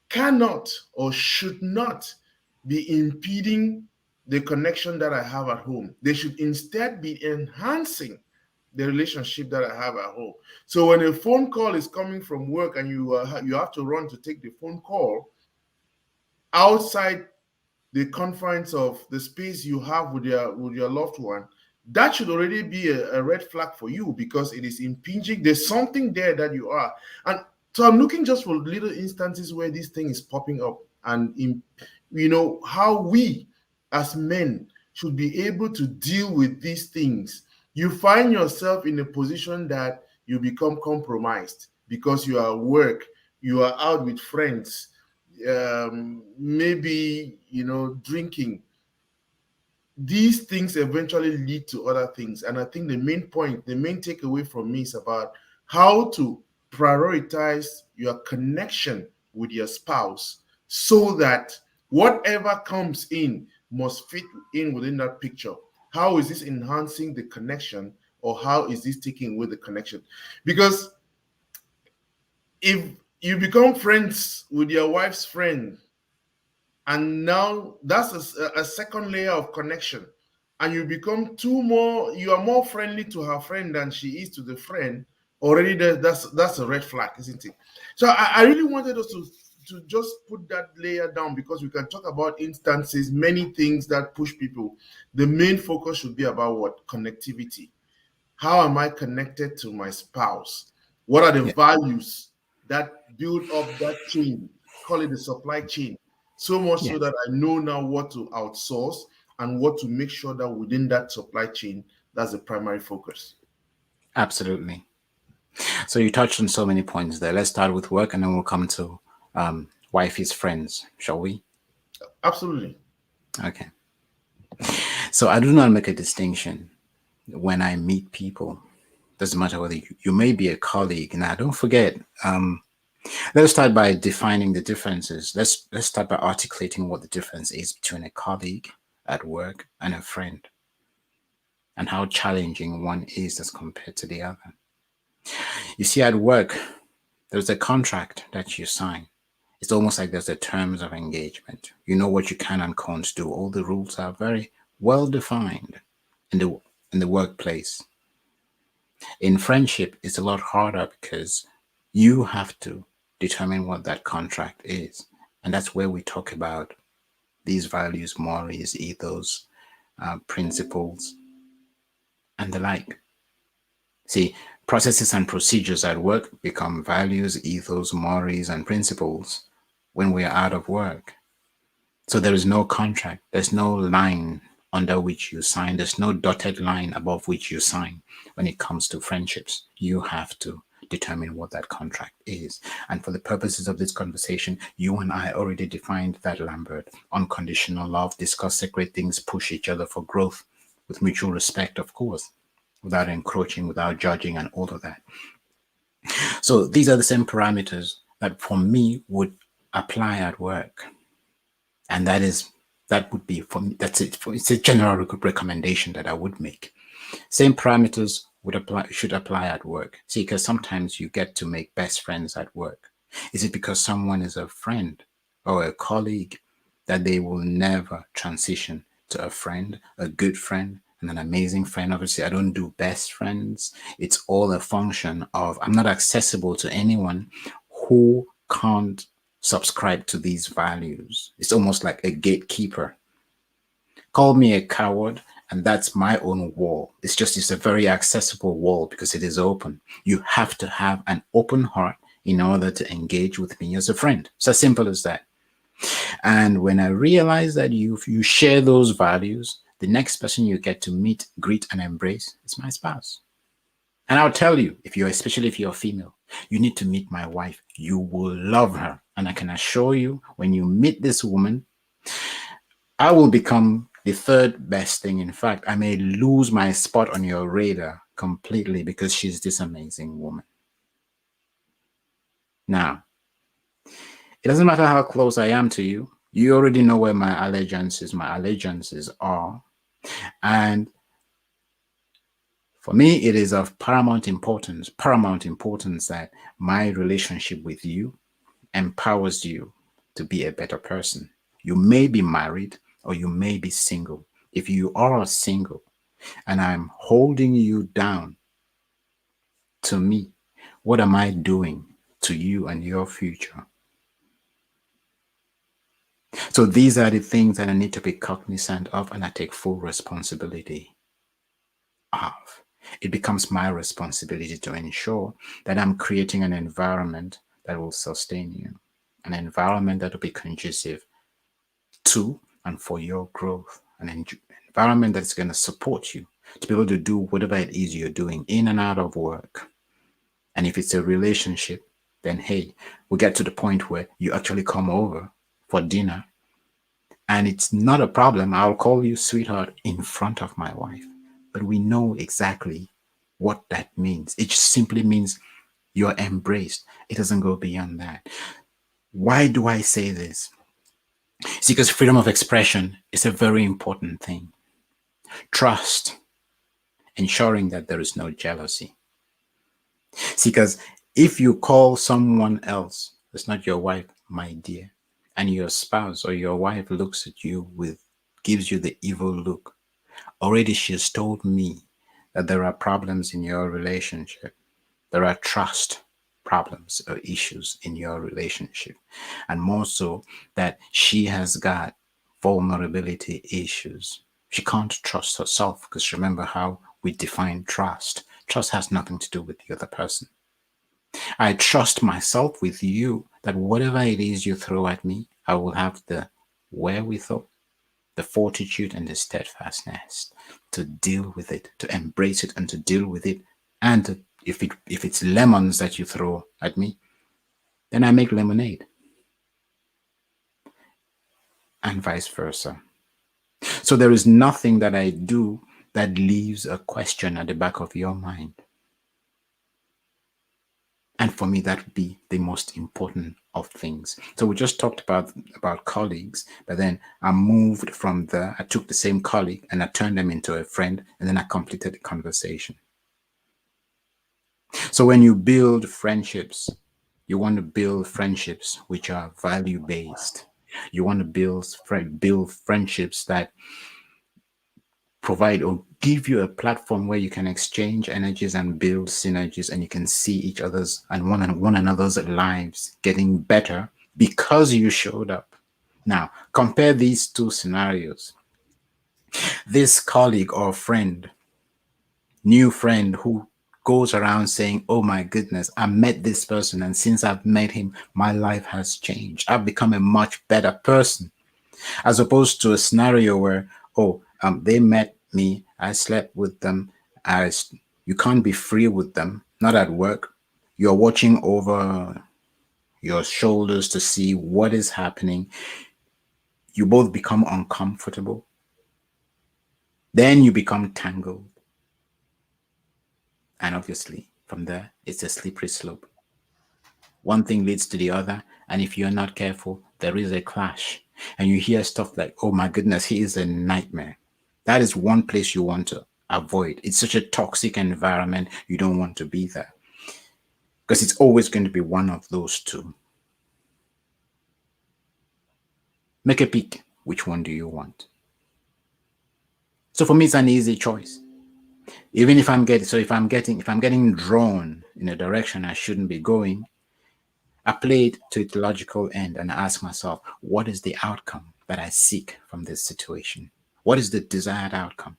cannot or should not be impeding the connection that I have at home. They should instead be enhancing the relationship that I have at home. So when a phone call is coming from work and you have to run to take the phone call outside the confines of the space you have with your loved one, that should already be a red flag for you, because it is impinging. There's something there that you are. And so I'm looking just for little instances where this thing is popping up, and how we as men should be able to deal with these things. You find yourself in a position that you become compromised because you are at work, you are out with friends, maybe drinking. These things eventually lead to other things, and I think the main takeaway from me is about how to prioritize your connection with your spouse, so that whatever comes in must fit in within that picture. How is this enhancing the connection, or how is this taking away the connection? Because if you become friends with your wife's friend, and now that's a second layer of connection, and you are more friendly to her friend than she is to the friend, already that's a red flag, isn't it? So I really wanted us to just put that layer down, because we can talk about instances, many things that push people. The main focus should be about what? Connectivity. How am I connected to my spouse? What are the Yeah, values that build up that chain? Call it the supply chain. So much yeah, so that I know now what to outsource and what to make sure that within that supply chain, that's the primary focus. absolutely. So you touched on so many points there. Let's start with work and then we'll come to wifey's friends, shall we? Absolutely. Okay. So I do not make a distinction when I meet people. Doesn't matter whether you may be a colleague. Now, don't forget, let's start by defining the differences. Let's start by articulating what the difference is between a colleague at work and a friend, and how challenging one is as compared to the other. You see, at work, there's a contract that you sign. It's almost like there's the terms of engagement. You know what you can and can't do. All the rules are very well defined in the workplace. In friendship, it's a lot harder because you have to determine what that contract is. And that's where we talk about these values, mores, ethos, principles, and the like. See, processes and procedures at work become values, ethos, mores, and principles when we are out of work. So there is no contract, there's no line under which you sign, there's no dotted line above which you sign when it comes to friendships. You have to determine what that contract is. And for the purposes of this conversation, you and I already defined that, Lambert. Unconditional love, discuss sacred things, push each other for growth with mutual respect, of course, without encroaching, without judging, and all of that. So these are the same parameters that for me would apply at work. And that would be for me, that's it. It's a general recommendation that I would make. Same parameters should apply at work. See, because sometimes you get to make best friends at work. Is it because someone is a friend or a colleague that they will never transition to a friend, a good friend, and an amazing friend? Obviously, I don't do best friends. It's all a function of I'm not accessible to anyone who can't subscribe to these values. It's almost like a gatekeeper. Call me a coward, and that's my own wall. It's a very accessible wall because it is open. You have to have an open heart in order to engage with me as a friend. It's as simple as that. And when I realize that you share those values, the next person you get to meet, greet, and embrace is my spouse. And I'll tell you, especially if you're female, you need to meet my wife. You will love her. And I can assure you, when you meet this woman, I will become the third best thing. In fact, I may lose my spot on your radar completely because she's this amazing woman. Now, it doesn't matter how close I am to you. You already know where my allegiances are. And for me, it is of paramount importance that my relationship with you empowers you to be a better person. You may be married or you may be single. If you are single and I'm holding you down to me, what am I doing to you and your future? So these are the things that I need to be cognizant of and I take full responsibility of. It becomes my responsibility to ensure that I'm creating an environment that will sustain you, an environment that will be conducive to and for your growth, an environment that's going to support you to be able to do whatever it is you're doing in and out of work. And if it's a relationship, then hey, we get to the point where you actually come over for dinner and it's not a problem. I'll call you sweetheart in front of my wife. But we know exactly what that means. It simply means you're embraced. It doesn't go beyond that. Why do I say this? See, because freedom of expression is a very important thing. Trust, ensuring that there is no jealousy. See, because if you call someone else, it's not your wife, my dear, and your spouse or your wife looks at you gives you the evil look, already she's told me that there are problems in your relationship. There are trust problems or issues in your relationship. And more so that she has got vulnerability issues. She can't trust herself because remember how we define trust. Trust has nothing to do with the other person. I trust myself with you that whatever it is you throw at me, I will have the wherewithal, the fortitude, and the steadfastness to deal with it, to embrace it, and to deal with it. And if it's lemons that you throw at me, then I make lemonade, and vice versa. So there is nothing that I do that leaves a question at the back of your mind. And for me, that would be the most important of things. So we just talked about colleagues, but then I moved from there. I took the same colleague and I turned them into a friend, and then I completed the conversation. So when you build friendships, you want to build friendships which are value based. You want to build friendships that provide or give you a platform where you can exchange energies and build synergies, and you can see each other's and one another's lives getting better because you showed up. Now, compare these two scenarios. This colleague or friend, new friend who goes around saying, oh my goodness, I met this person, and since I've met him, my life has changed. I've become a much better person. As opposed to a scenario where, they met me, I slept with them, you can't be free with them, not at work. You're watching over your shoulders to see what is happening. You both become uncomfortable. Then you become tangled. And obviously, from there, it's a slippery slope. One thing leads to the other. And if you're not careful, there is a clash. And you hear stuff like, oh my goodness, he is a nightmare. That is one place you want to avoid. It's such a toxic environment. You don't want to be there because it's always going to be one of those two. Make a pick. Which one do you want? So for me, it's an easy choice. Even if I'm getting drawn in a direction I shouldn't be going, I play it to its logical end and I ask myself, what is the outcome that I seek from this situation? What is the desired outcome?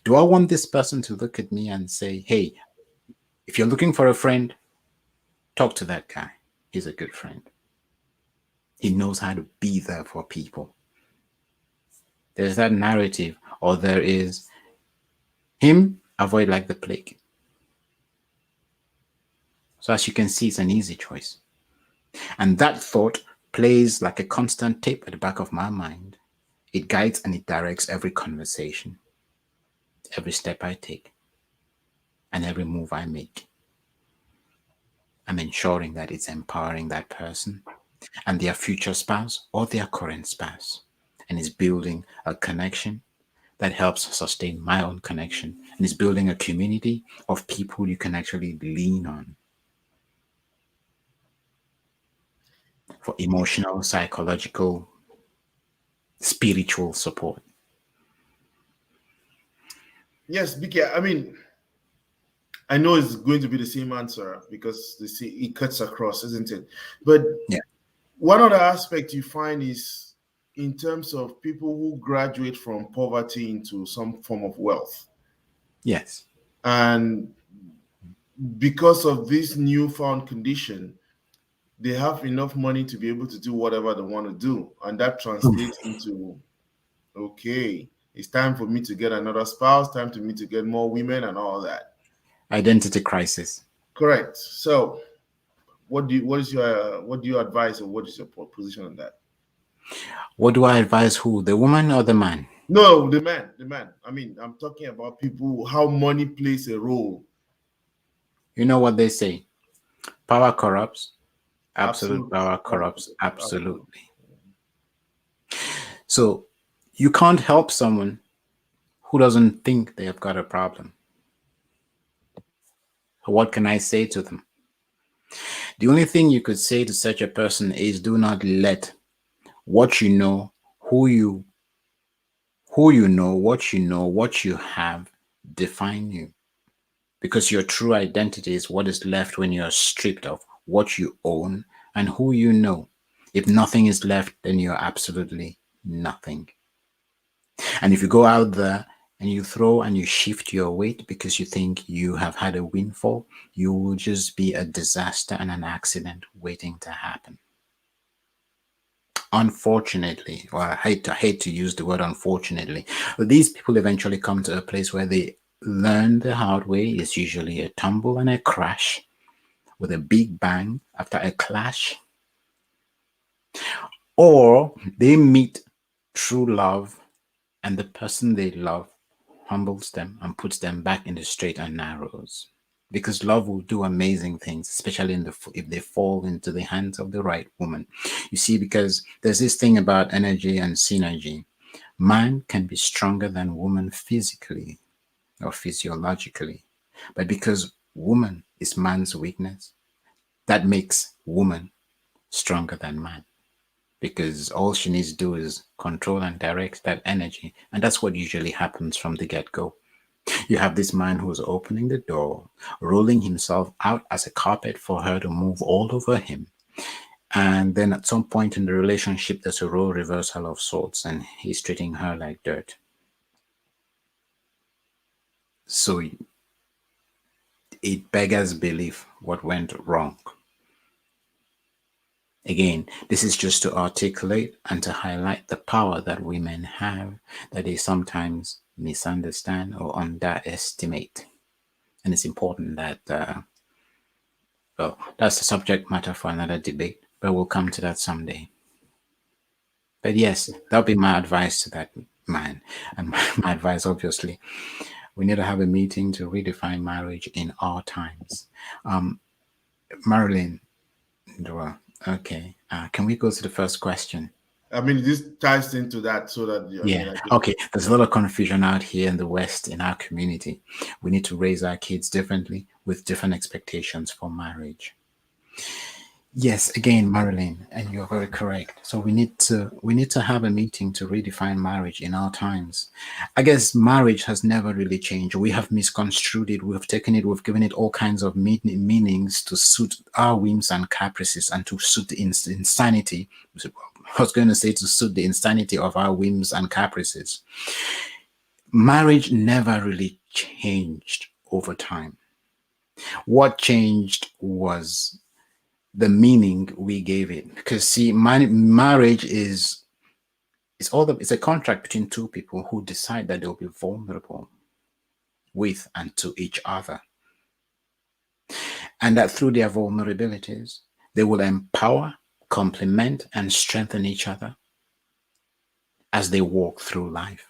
Do I want this person to look at me and say, hey, if you're looking for a friend, talk to that guy. He's a good friend. He knows how to be there for people. There's that narrative, or there is him, avoid like the plague. So as you can see, it's an easy choice. And that thought plays like a constant tape at the back of my mind. It guides and it directs every conversation, every step I take, and every move I make. I'm ensuring that it's empowering that person and their future spouse or their current spouse, and is building a connection that helps sustain my own connection, and is building a community of people you can actually lean on for emotional, psychological, spiritual support. Yes, Biki. I mean, I know it's going to be the same answer because they say it cuts across, isn't it? But Yeah. one other aspect you find is in terms of people who graduate from poverty into some form of wealth. Yes. And because of this newfound condition, they have enough money to be able to do whatever they want to do. And that translates into, okay, it's time for me to get another spouse, time for me to get more women and all that. Identity crisis. Correct. So what do you advise, or what is your position on that? What do I advise who? The woman or the man? No, the man. I mean, I'm talking about people, how money plays a role. You know what they say? Power corrupts. Absolute Absolute, power corrupts. absolute. Absolutely. So you can't help someone who doesn't think they have got a problem. What can I say to them? The only thing you could say to such a person is do not let what you know, who you what you have define you. Because your true identity is what is left when you're stripped of what you own and who you know. If nothing is left, then you're absolutely nothing. And if you go out there and you throw and you shift your weight because you think you have had a windfall, you will just be a disaster and an accident waiting to happen. Unfortunately, or I hate to use the word unfortunately, but these people eventually come to a place where they learn the hard way. It's usually a tumble and a crash with a big bang after a clash, or they meet true love and the person they love humbles them and puts them back in the straight and narrows. Because love will do amazing things, especially if they fall into the hands of the right woman. You see, because there's this thing about energy and synergy. Man can be stronger than woman physically or physiologically, but because woman is man's weakness, that makes woman stronger than man. Because all she needs to do is control and direct that energy. And that's what usually happens from the get go. You have this man who's opening the door, rolling himself out as a carpet for her to move all over him. And then at some point in the relationship, there's a role reversal of sorts, and he's treating her like dirt. So it beggars belief what went wrong. Again, this is just to articulate and to highlight the power that women have that they sometimes misunderstand or underestimate. And it's important that, well, that's the subject matter for another debate, but we'll come to that someday. But yes, that'll be my advice to that man. And my advice, obviously, we need to have a meeting to redefine marriage in our times. Marilyn, okay. Can we go to the first question? I mean, this ties into that, so that I mean, Yeah. I just, Okay. There's a lot of confusion out here in the West, in our community. We need to raise our kids differently with different expectations for marriage. Yes, again, Marilyn, and you're very correct. So we need to have a meeting to redefine marriage in our times. I guess marriage has never really changed. We have misconstrued it. We have taken it. We've given it all kinds of meanings to suit our whims and caprices and to suit the insanity. I was going to say to suit the insanity of our whims and caprices. Marriage never really changed over time. What changed was the meaning we gave it. Because see, marriage is it's a contract between two people who decide that they'll be vulnerable with and to each other, and that through their vulnerabilities they will empower, complement, and strengthen each other as they walk through life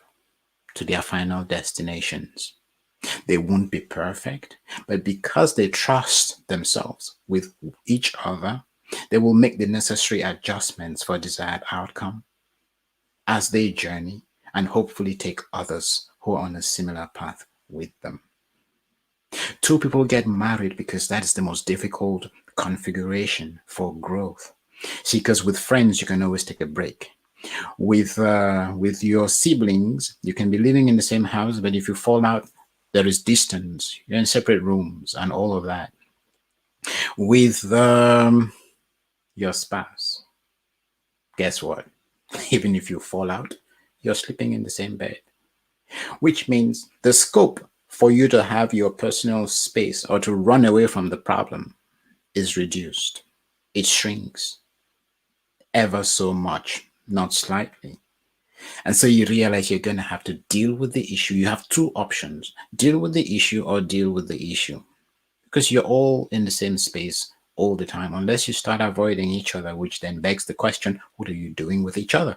to their final destinations. They won't be perfect, but because they trust themselves with each other, they will make the necessary adjustments for desired outcome as they journey and hopefully take others who are on a similar path with them. Two people get married because that is the most difficult configuration for growth. See, because with friends, you can always take a break. With your siblings, you can be living in the same house, but if you fall out There is distance. You're in separate rooms and all of that. With your spouse, guess what? Even if you fall out, you're sleeping in the same bed, which means the scope for you to have your personal space or to run away from the problem is reduced. It shrinks ever so much, not slightly. And so you realize you're going to have to deal with the issue. You have two options: deal with the issue or deal with the issue, because you're all in the same space all the time, unless you start avoiding each other, which then begs the question, what are you doing with each other?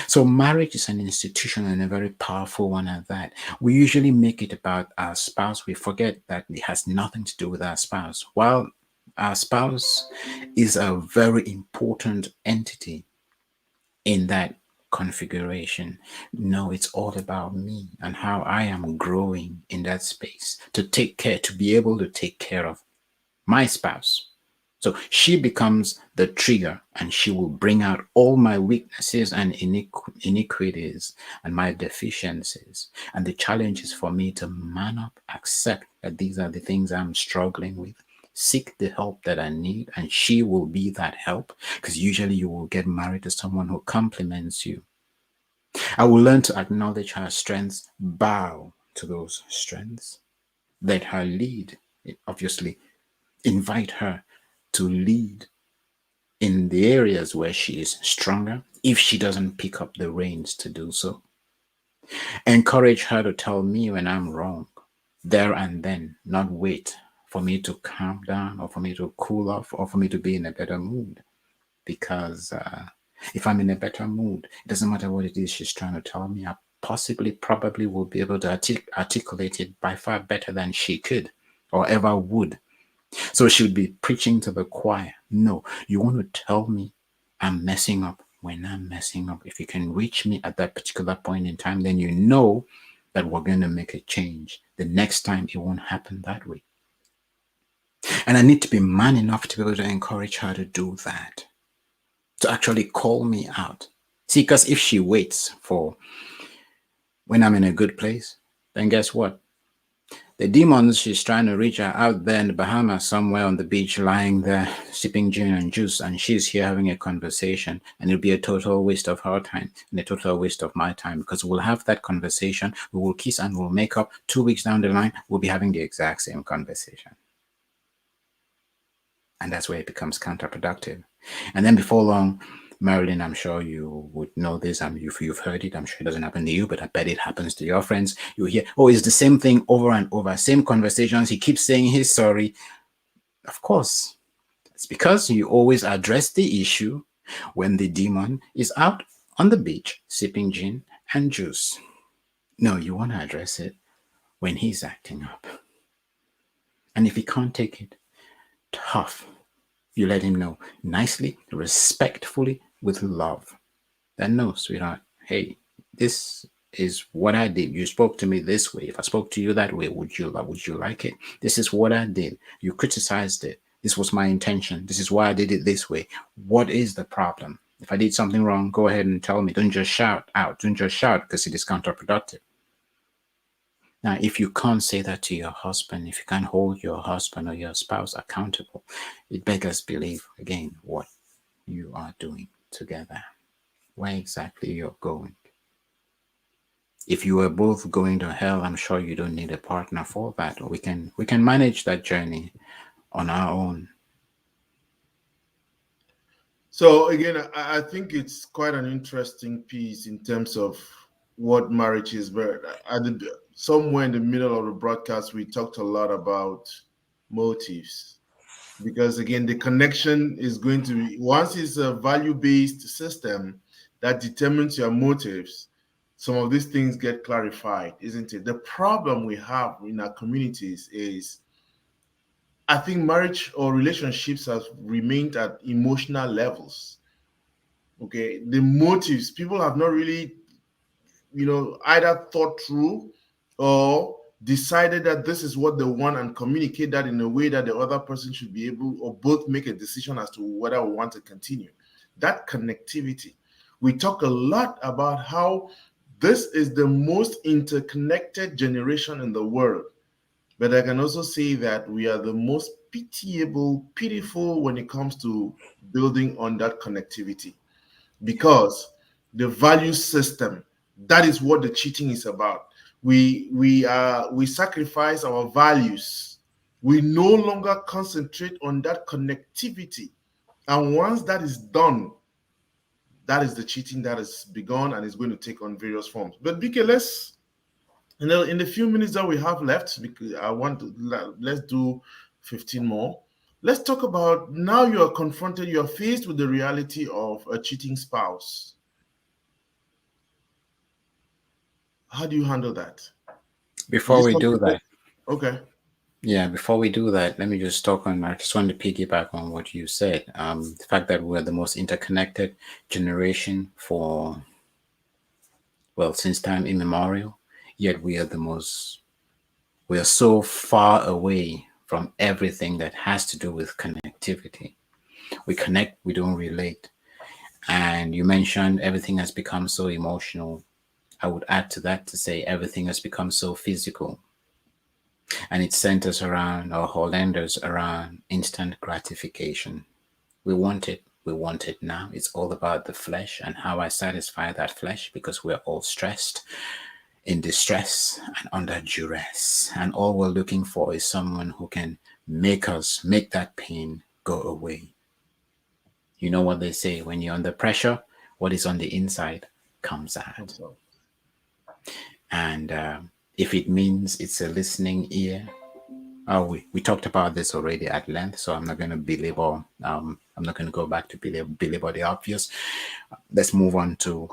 So marriage is an institution and a very powerful one at that. We usually make it about our spouse. We forget that it has nothing to do with our spouse. While our spouse is a very important entity in that configuration, no, it's all about me and how I am growing in that space to take care, to be able to take care of my spouse. So she becomes the trigger, and she will bring out all my weaknesses and iniquities and my deficiencies. And the challenge is for me to man up, accept that these are the things I'm struggling with, seek the help that I need, and she will be that help, because usually you will get married to someone who compliments you. I will learn to acknowledge her strengths, bow to those strengths, let her lead, obviously invite her to lead in the areas where she is stronger if she doesn't pick up the reins to do so. Encourage her to tell me when I'm wrong there and then, not wait for me to calm down or for me to cool off or for me to be in a better mood. Because if I'm in a better mood, it doesn't matter what it is she's trying to tell me, I probably will be able to articulate it by far better than she could or ever would. So she would be preaching to the choir. No, you want to tell me I'm messing up when I'm messing up. If you can reach me at that particular point in time, then you know that we're going to make a change. The next time it won't happen that way. And I need to be man enough to be able to encourage her to do that, to actually call me out. See, because if she waits for when I'm in a good place, then guess what? The demons she's trying to reach are out there in the Bahamas, somewhere on the beach, lying there, sipping gin and juice, and she's here having a conversation, and it'll be a total waste of her time and a total waste of my time, because we'll have that conversation, we will kiss and we'll make up. 2 weeks down the line, we'll be having the exact same conversation. And that's where it becomes counterproductive. And then before long, Marilyn, I'm sure you would know this. If you've heard it, I'm sure it doesn't happen to you, but I bet it happens to your friends. You hear, oh, it's the same thing over and over, same conversations. He keeps saying he's sorry. Of course, it's because you always address the issue when the demon is out on the beach sipping gin and juice. No, you want to address it when he's acting up. And if he can't take it, tough. You let him know nicely, respectfully, with love. Then no, sweetheart, hey, this is what I did. You spoke to me this way. If I spoke to you that way, would you like it? This is what I did. You criticized it. This was my intention. This is why I did it this way. What is the problem? If I did something wrong, go ahead and tell me. Don't just shout out. Don't just shout, because it is counterproductive. Now, if you can't say that to your husband, if you can't hold your husband or your spouse accountable, it beggars belief again what you are doing together, where exactly you're going. If you are both going to hell, I'm sure you don't need a partner for that. We can manage that journey on our own. So again, I think it's quite an interesting piece in terms of what marriage is. But somewhere in the middle of the broadcast, we talked a lot about motives, because again, the connection is going to be, once it's a value-based system that determines your motives, some of these things get clarified, isn't it? The problem we have in our communities is, I think marriage or relationships have remained at emotional levels. Okay, the motives, people have not really, either thought through or decided that this is what they want and communicate that in a way that the other person should be able, or both make a decision as to whether we want to continue. That connectivity. We talk a lot about how This is the most interconnected generation in the world. But I can also say that we are the most pitiful when it comes to building on that connectivity, because the value system, that is what the cheating is about. We sacrifice our values. We no longer concentrate on that connectivity. And once that is done, that is the cheating that has begun and is going to take on various forms. But BK, let's, in the few minutes that we have left, because I want to, let's do 15 more. Let's talk about, now you are confronted, you are faced with the reality of a cheating spouse. How do you handle that? Before we do that, Okay. yeah, before we do that, let me just talk on. I just want to piggyback on what you said. The fact that we're the most interconnected generation for, well, since time immemorial, yet we are so far away from everything that has to do with connectivity. We connect, we don't relate. And you mentioned everything has become so emotional. I would add to that to say everything has become so physical. And it centers around, or holenders around, instant gratification. We want it now. It's all about the flesh and how I satisfy that flesh, because we're all stressed, in distress, and under duress. And all we're looking for is someone who can make that pain go away. You know what they say, when you're under pressure, what is on the inside comes out. And if it means it's a listening ear, we talked about this already at length, so I'm not going to belabor. I'm not going to go back to belabor the obvious. Let's move on to,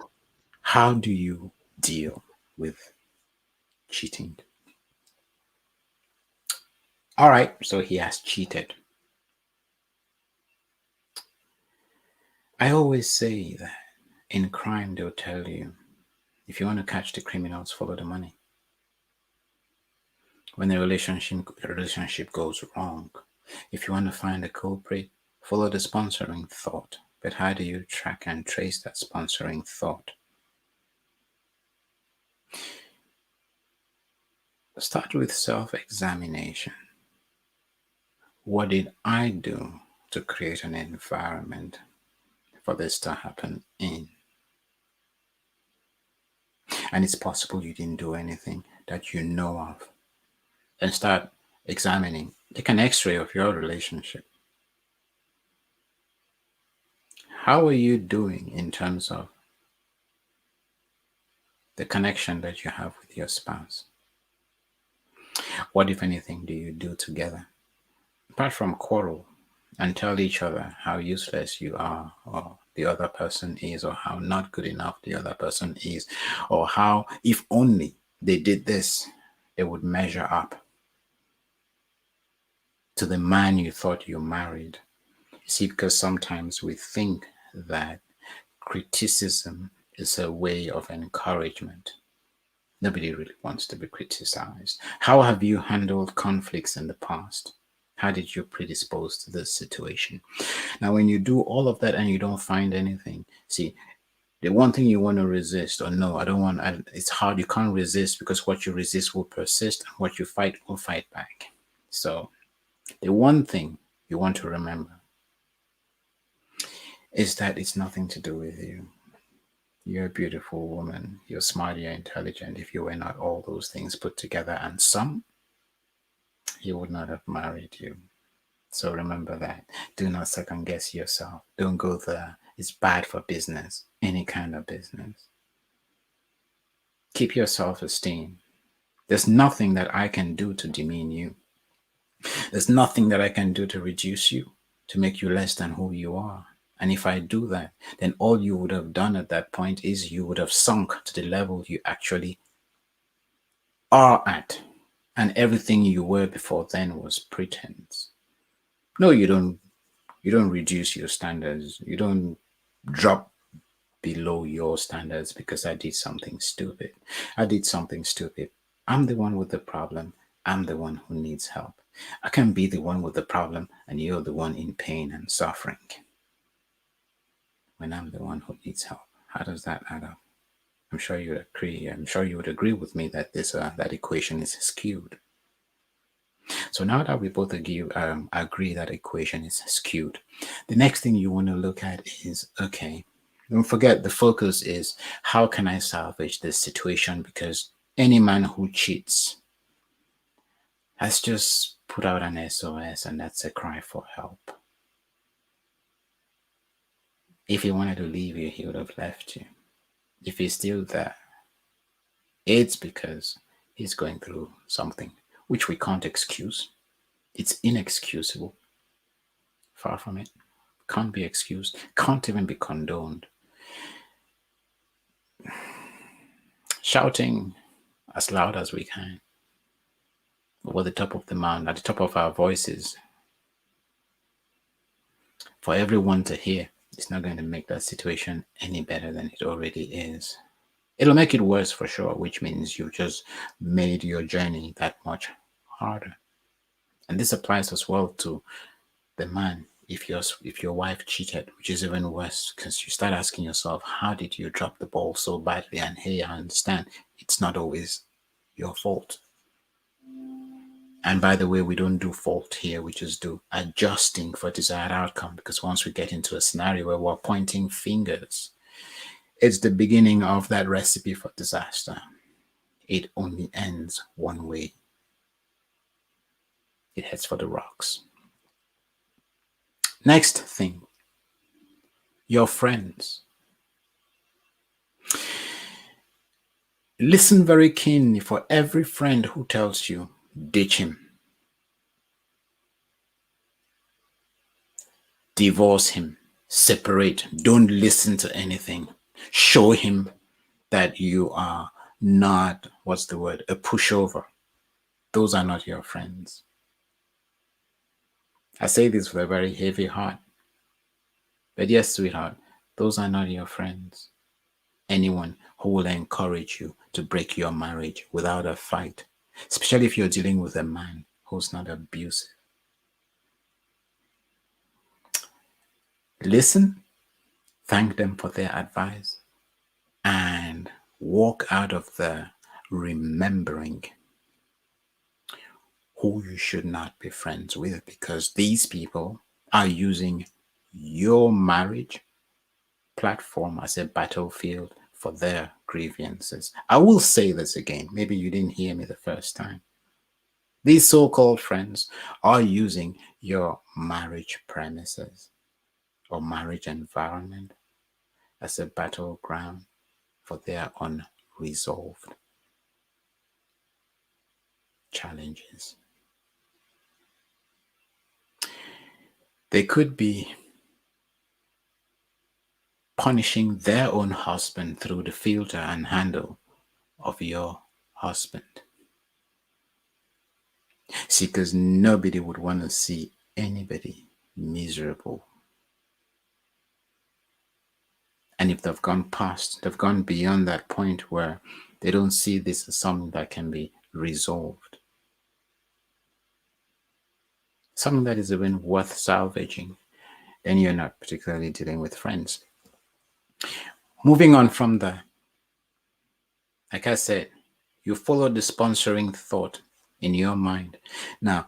how do you deal with cheating? All right, so he has cheated. I always say that in crime, they'll tell you, if you want to catch the criminals, follow the money. When a relationship goes wrong, if you want to find a culprit, follow the sponsoring thought. But how do you track and trace that sponsoring thought? Start with self-examination. What did I do to create an environment for this to happen in? And it's possible you didn't do anything that you know of. And start examining. Take an x-ray of your relationship. How are you doing in terms of the connection that you have with your spouse? What, if anything, do you do together? Apart from quarrel and tell each other how useless you are, or the other person is, or how not good enough the other person is, or how, if only they did this, they would measure up to the man you thought you married. See, because sometimes we think that criticism is a way of encouragement. Nobody really wants to be criticized. How have you handled conflicts in the past? How did you predispose to this situation? Now, when you do all of that and you don't find anything, see, the one thing you want to resist, or no, I don't want, it's hard, you can't resist, because what you resist will persist, and what you fight will fight back. So the one thing you want to remember is that it's nothing to do with you. You're a beautiful woman. You're smart, you're intelligent. If you were not all those things put together and some, he would not have married you. So remember that. Do not second guess yourself. Don't go there. It's bad for business, any kind of business. Keep your self-esteem. There's nothing that I can do to demean you. There's nothing that I can do to reduce you, to make you less than who you are. And if I do that, then all you would have done at that point is you would have sunk to the level you actually are at. And everything you were before then was pretense. No, you don't reduce your standards. You don't drop below your standards because I did something stupid. I did something stupid. I'm the one with the problem. I'm the one who needs help. I can be the one with the problem and you're the one in pain and suffering when I'm the one who needs help. How does that add up? I'm sure you agree. I'm sure you would agree with me that this that equation is skewed. So now that we both agree that equation is skewed, the next thing you want to look at is, okay, don't forget the focus is how can I salvage this situation? Because any man who cheats has just put out an SOS, and that's a cry for help. If he wanted to leave you, he would have left you. If he's still there, it's because he's going through something which we can't excuse. It's inexcusable. Far from it. Can't be excused. Can't even be condoned. Shouting as loud as we can over the top of the mountain, at the top of our voices, for everyone to hear, it's not going to make that situation any better than it already is. It'll make it worse for sure, which means you just made your journey that much harder. And this applies as well to the man. If your wife cheated, which is even worse, because you start asking yourself, how did you drop the ball so badly? And hey, I understand it's not always your fault. And by the way, we don't do fault here. We just do adjusting for desired outcome, because once we get into a scenario where we're pointing fingers, it's the beginning of that recipe for disaster. It only ends one way. It heads for the rocks. Next thing, your friends. Listen very keenly for every friend who tells you, ditch him, divorce him, separate, don't listen to anything. Show him that you are not, a pushover. Those are not your friends. I say this with a very heavy heart. But yes, sweetheart, those are not your friends. Anyone who will encourage you to break your marriage without a fight, especially if you're dealing with a man who's not abusive. Listen, thank them for their advice, and walk out of there remembering who you should not be friends with, because these people are using your marriage platform as a battlefield for their grievances. I will say this again. Maybe you didn't hear me the first time. These so-called friends are using your marriage premises or marriage environment as a battleground for their unresolved challenges. They could be punishing their own husband through the filter and handle of your husband. See, because nobody would want to see anybody miserable. And if they've gone beyond that point where they don't see this as something that can be resolved, something that is even worth salvaging, then you're not particularly dealing with friends. Moving on from there, like I said, you follow the sponsoring thought in your mind. Now,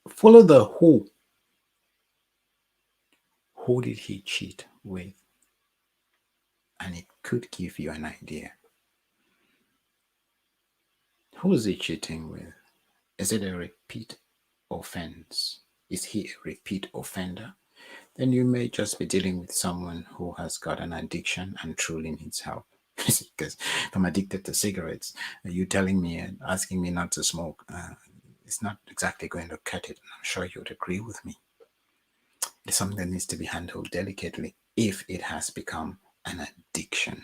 follow the who. Who did he cheat with? And it could give you an idea. Who is he cheating with? Is it a repeat offense? Is he a repeat offender? Then you may just be dealing with someone who has got an addiction and truly needs help. Because if I'm addicted to cigarettes, you telling me and asking me not to smoke, it's not exactly going to cut it. I'm sure you would agree with me. It's something that needs to be handled delicately if it has become an addiction.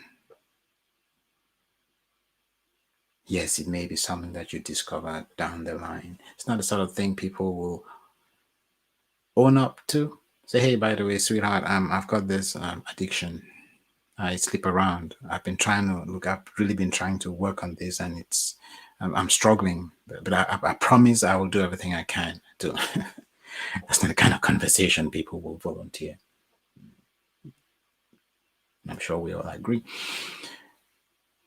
Yes, it may be something that you discover down the line. It's not the sort of thing people will own up to. Say, hey, by the way, sweetheart, I've got this addiction. I sleep around. I've really been trying to work on this, and I'm struggling. But I promise I will do everything I can to. That's not the kind of conversation people will volunteer. I'm sure we all agree.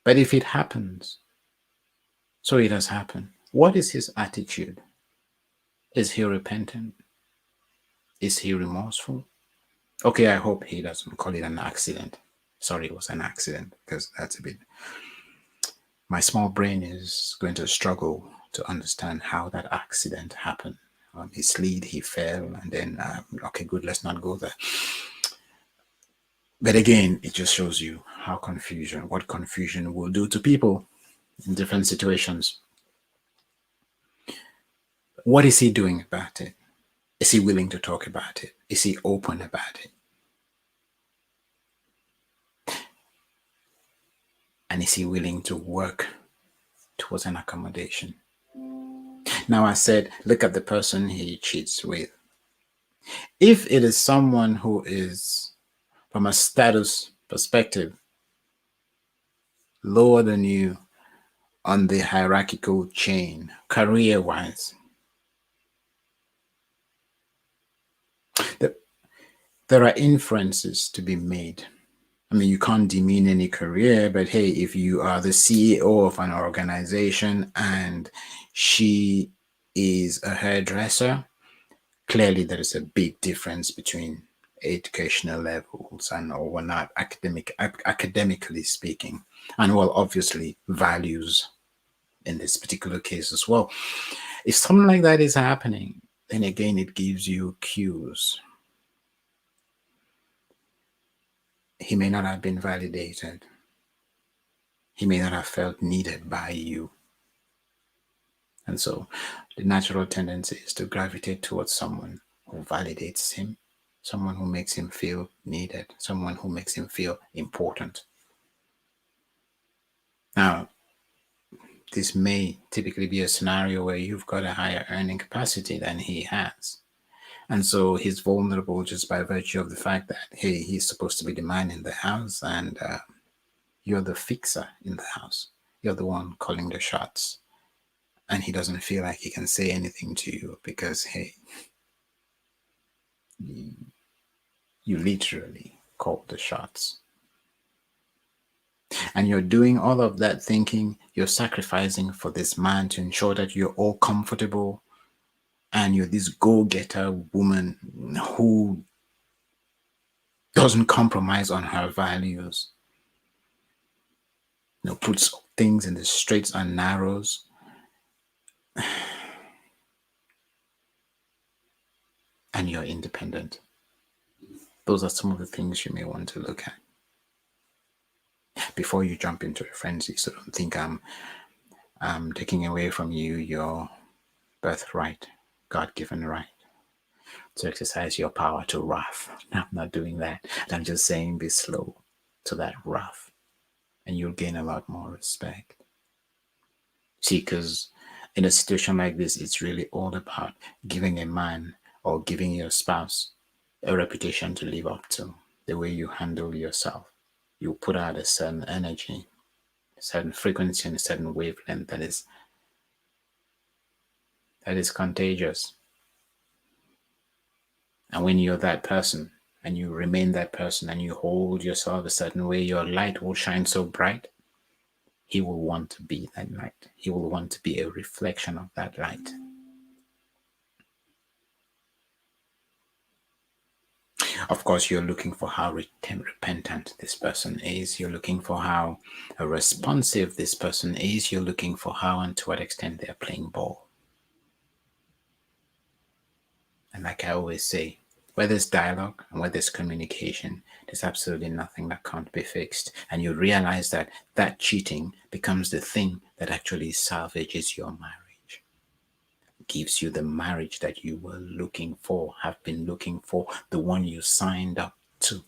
But if it happens, so it has happened. What is his attitude? Is he repentant? Is he remorseful? Okay, I hope he doesn't call it an accident. Sorry, it was an accident, because that's a bit. My small brain is going to struggle to understand how that accident happened. He slid, he fell, and then, okay, good, let's not go there. But again, it just shows you what confusion will do to people in different situations. What is he doing about it? Is he willing to talk about it? Is he open about it? And is he willing to work towards an accommodation? Now, I said, look at the person he cheats with. If it is someone who is, from a status perspective, lower than you on the hierarchical chain, career-wise, there are inferences to be made. I mean, you can't demean any career, but hey, if you are the CEO of an organization and she is a hairdresser, clearly there is a big difference between educational levels and or whatnot, academically speaking, and well, obviously values in this particular case as well. If something like that is happening, then again, it gives you cues. He may not have been validated. He may not have felt needed by you. And so the natural tendency is to gravitate towards someone who validates him, someone who makes him feel needed, someone who makes him feel important. Now, this may typically be a scenario where you've got a higher earning capacity than he has. And so he's vulnerable just by virtue of the fact that, hey, he's supposed to be the man in the house and you're the fixer in the house. You're the one calling the shots. And he doesn't feel like he can say anything to you because, hey, you literally called the shots. And you're doing all of that thinking you're sacrificing for this man to ensure that you're all comfortable and you're this go-getter woman who doesn't compromise on her values, puts things in the straights and narrows. And you're independent. Those are some of the things you may want to look at before you jump into a frenzy. So don't think I'm taking away from you your birthright, God-given right to exercise your power to wrath. I'm not doing that. I'm just saying be slow to that wrath and you'll gain a lot more respect. See, because in a situation like this, it's really all about giving a man or giving your spouse a reputation to live up to. The way you handle yourself, you put out a certain energy, a certain frequency, and a certain wavelength that is contagious. And when you're that person and you remain that person and you hold yourself a certain way, your light will shine so bright. He will want to be that light. He will want to be a reflection of that light. Of course, you're looking for how repentant this person is. You're looking for how responsive this person is. You're looking for how and to what extent they're playing ball. And like I always say, where there's dialogue and where there's communication, there's absolutely nothing that can't be fixed. And you realize that that cheating becomes the thing that actually salvages your marriage. Gives you the marriage that you were looking for, have been looking for, the one you signed up to.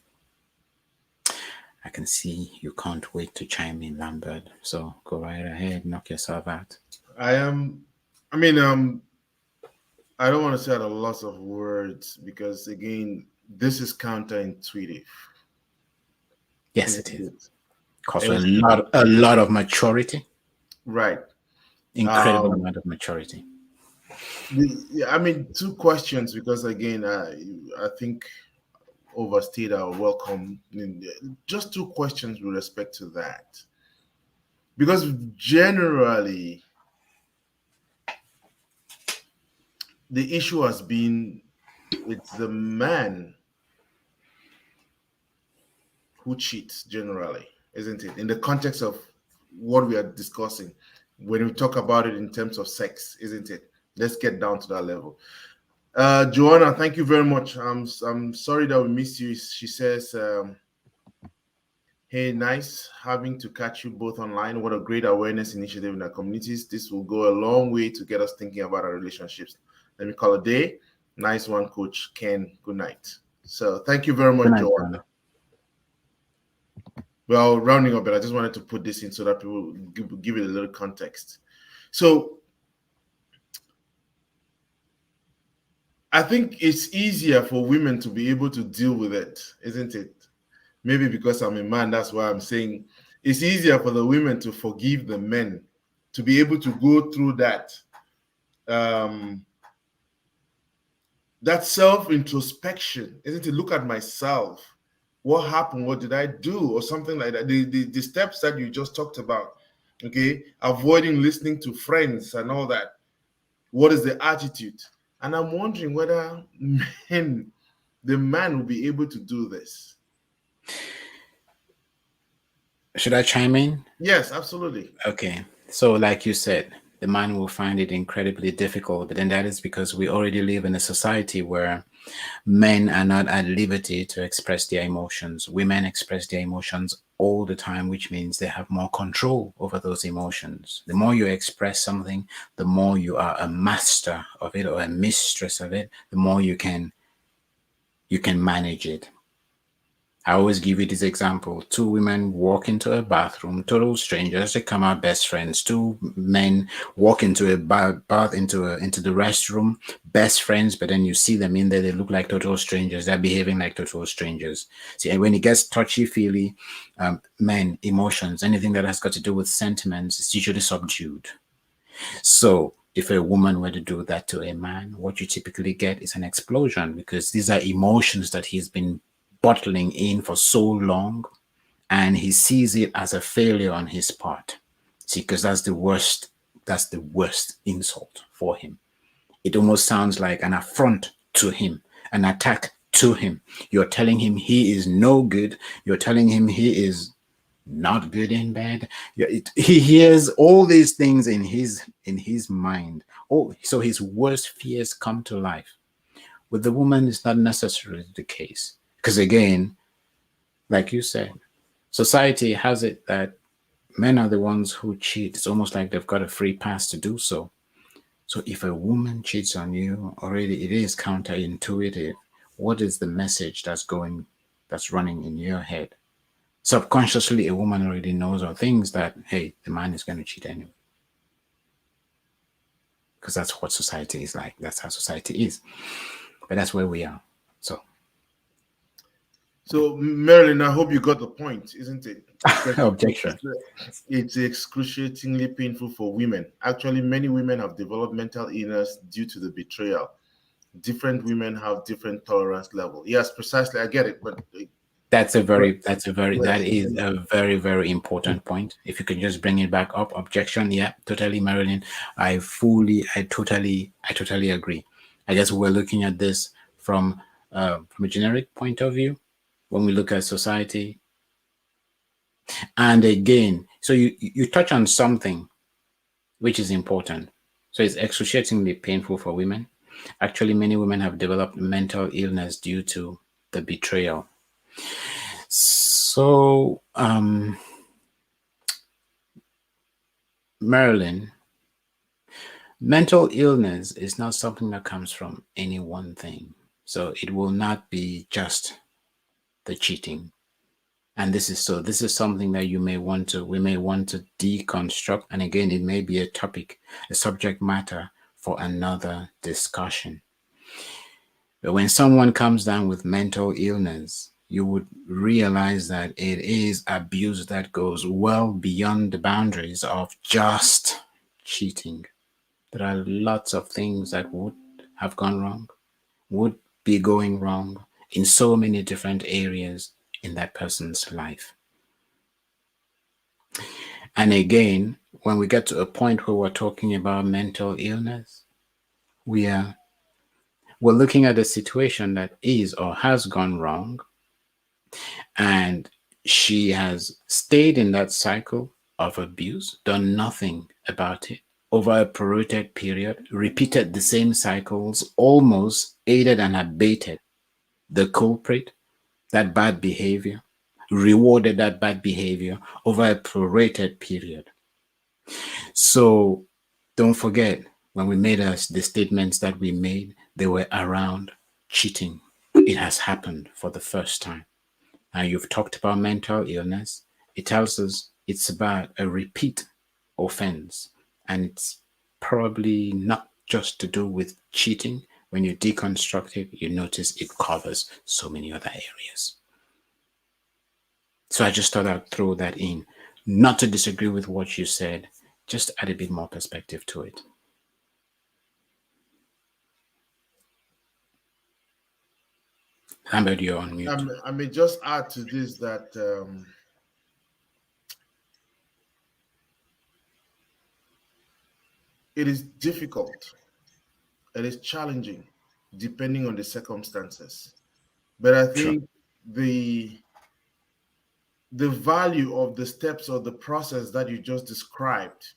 I can see you can't wait to chime in, Lambert. So go right ahead, knock yourself out. I am, I mean, I don't want to say a loss of words because again, this is counterintuitive. Yes, it is. It Costs is a lot of maturity. right. Incredible amount of maturity. I mean, two questions because again, I think overstayed our welcome. Just two questions with respect to that. Because generally, the issue has been it's the man who cheats generally, isn't it? In the context of what we are discussing, when we talk about it in terms of sex, isn't it? Let's get down to that level. Joanna, thank you very much. I'm sorry that we missed you. She says, hey, nice having to catch you both online. What a great awareness initiative in our communities. This will go a long way to get us thinking about our relationships. Let me call it a day. Nice one, Coach Ken. Good night. So thank you very Good much, night, Joanna. Joanna. Well, rounding up, but I just wanted to put this in so that people give it a little context. So I think it's easier for women to be able to deal with it, isn't it? Maybe because I'm a man, that's why I'm saying it's easier for the women to forgive the men, to be able to go through that that self-introspection, isn't it? Look at myself. What happened? What did I do? Or something like that. The steps that you just talked about, okay? Avoiding listening to friends and all that. What is the attitude? And I'm wondering whether the man will be able to do this. Should I chime in? Yes, absolutely. Okay. So, like you said, the man will find it incredibly difficult, but then that is because we already live in a society where men are not at liberty to express their emotions. Women express their emotions all the time, which means they have more control over those emotions. The more you express something, the more you are a master of it or a mistress of it, the more you can manage it. I always give you this example. Two women walk into a bathroom, total strangers, they come out best friends. Two men walk into a bath, into the restroom, best friends, but then you see them in there, they look like total strangers. They're behaving like total strangers. See, and when it gets touchy-feely, men, emotions, anything that has got to do with sentiments, it's usually subdued. So if a woman were to do that to a man, what you typically get is an explosion, because these are emotions that he's been bottling in for so long, and he sees it as a failure on his part. See, because that's the worst insult for him. It almost sounds like an affront to him, an attack to him. You're telling him he is no good. You're telling him he is not good in bed. He hears all these things in his mind. Oh, so his worst fears come to life. With the woman, it's not necessarily the case. Because again, like you said, society has it that men are the ones who cheat. It's almost like they've got a free pass to do so. So if a woman cheats on you, already it is counterintuitive. What is the message that's running in your head? Subconsciously, a woman already knows or thinks that, hey, the man is going to cheat anyway. Because that's what society is like. That's how society is. But that's where we are. So, Marilyn, I hope you got the point, isn't it? Objection. It's excruciatingly painful for women. Actually, many women have developed mental illness due to the betrayal. Different women have different tolerance level. Yes, precisely. I get it, but that is a very, very important point. If you could just bring it back up. Objection. Yeah, totally, Marilyn. I totally agree. I guess we're looking at this from a generic point of view when we look at society. And again, so you touch on something which is important. So it's excruciatingly painful for women. Actually, many women have developed mental illness due to the betrayal. So, Marilyn, mental illness is not something that comes from any one thing. So it will not be just the cheating. And this is something that we may want to deconstruct. And again, it may be a subject matter for another discussion. But when someone comes down with mental illness, you would realize that it is abuse that goes well beyond the boundaries of just cheating. There are lots of things that would have gone wrong, would be going wrong in so many different areas in that person's life. And again, when we get to a point where we're talking about mental illness, we are we're looking at a situation that is or has gone wrong, and she has stayed in that cycle of abuse, done nothing about it over a protracted period, repeated the same cycles, almost aided and abated the culprit, that bad behavior, rewarded that bad behavior over a prorated period. So don't forget, when we made us the statements that we made, they were around cheating. It has happened for the first time. Now you've talked about mental illness. It tells us it's about a repeat offense, and it's probably not just to do with cheating. When you deconstruct it, you notice it covers so many other areas. So I just thought I'd throw that in, not to disagree with what you said, just add a bit more perspective to it. Lambert, you're on mute. I may just add to this that it is difficult, it is challenging, depending on the circumstances. But I Sure. think the value of the steps or the process that you just described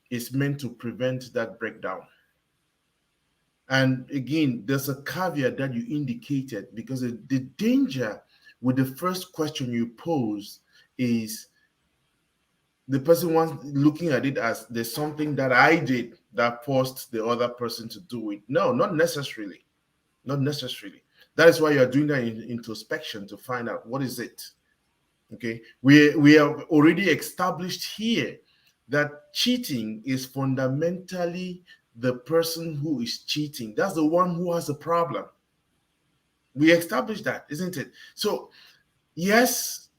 is meant to prevent that breakdown. And again, there's a caveat that you indicated, because the danger with the first question you pose is the person wants looking at it as there's something that I did that forced the other person to do it. No, not necessarily. Not necessarily. That is why you're doing that introspection to find out what is it. Okay, we have already established here that cheating is fundamentally the person who is cheating. That's the one who has a problem. We established that, isn't it? So yes,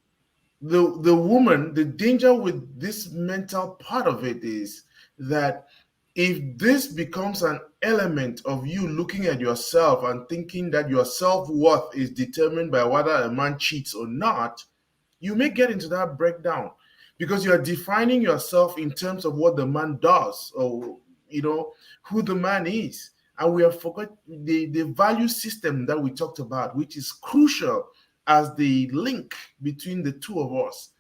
the woman, the danger with this mental part of it is that if this becomes an element of you looking at yourself and thinking that your self-worth is determined by whether a man cheats or not, you may get into that breakdown, because you are defining yourself in terms of what the man does, or who the man is. And we have forgot the value system that we talked about, which is crucial as the link between the two of us.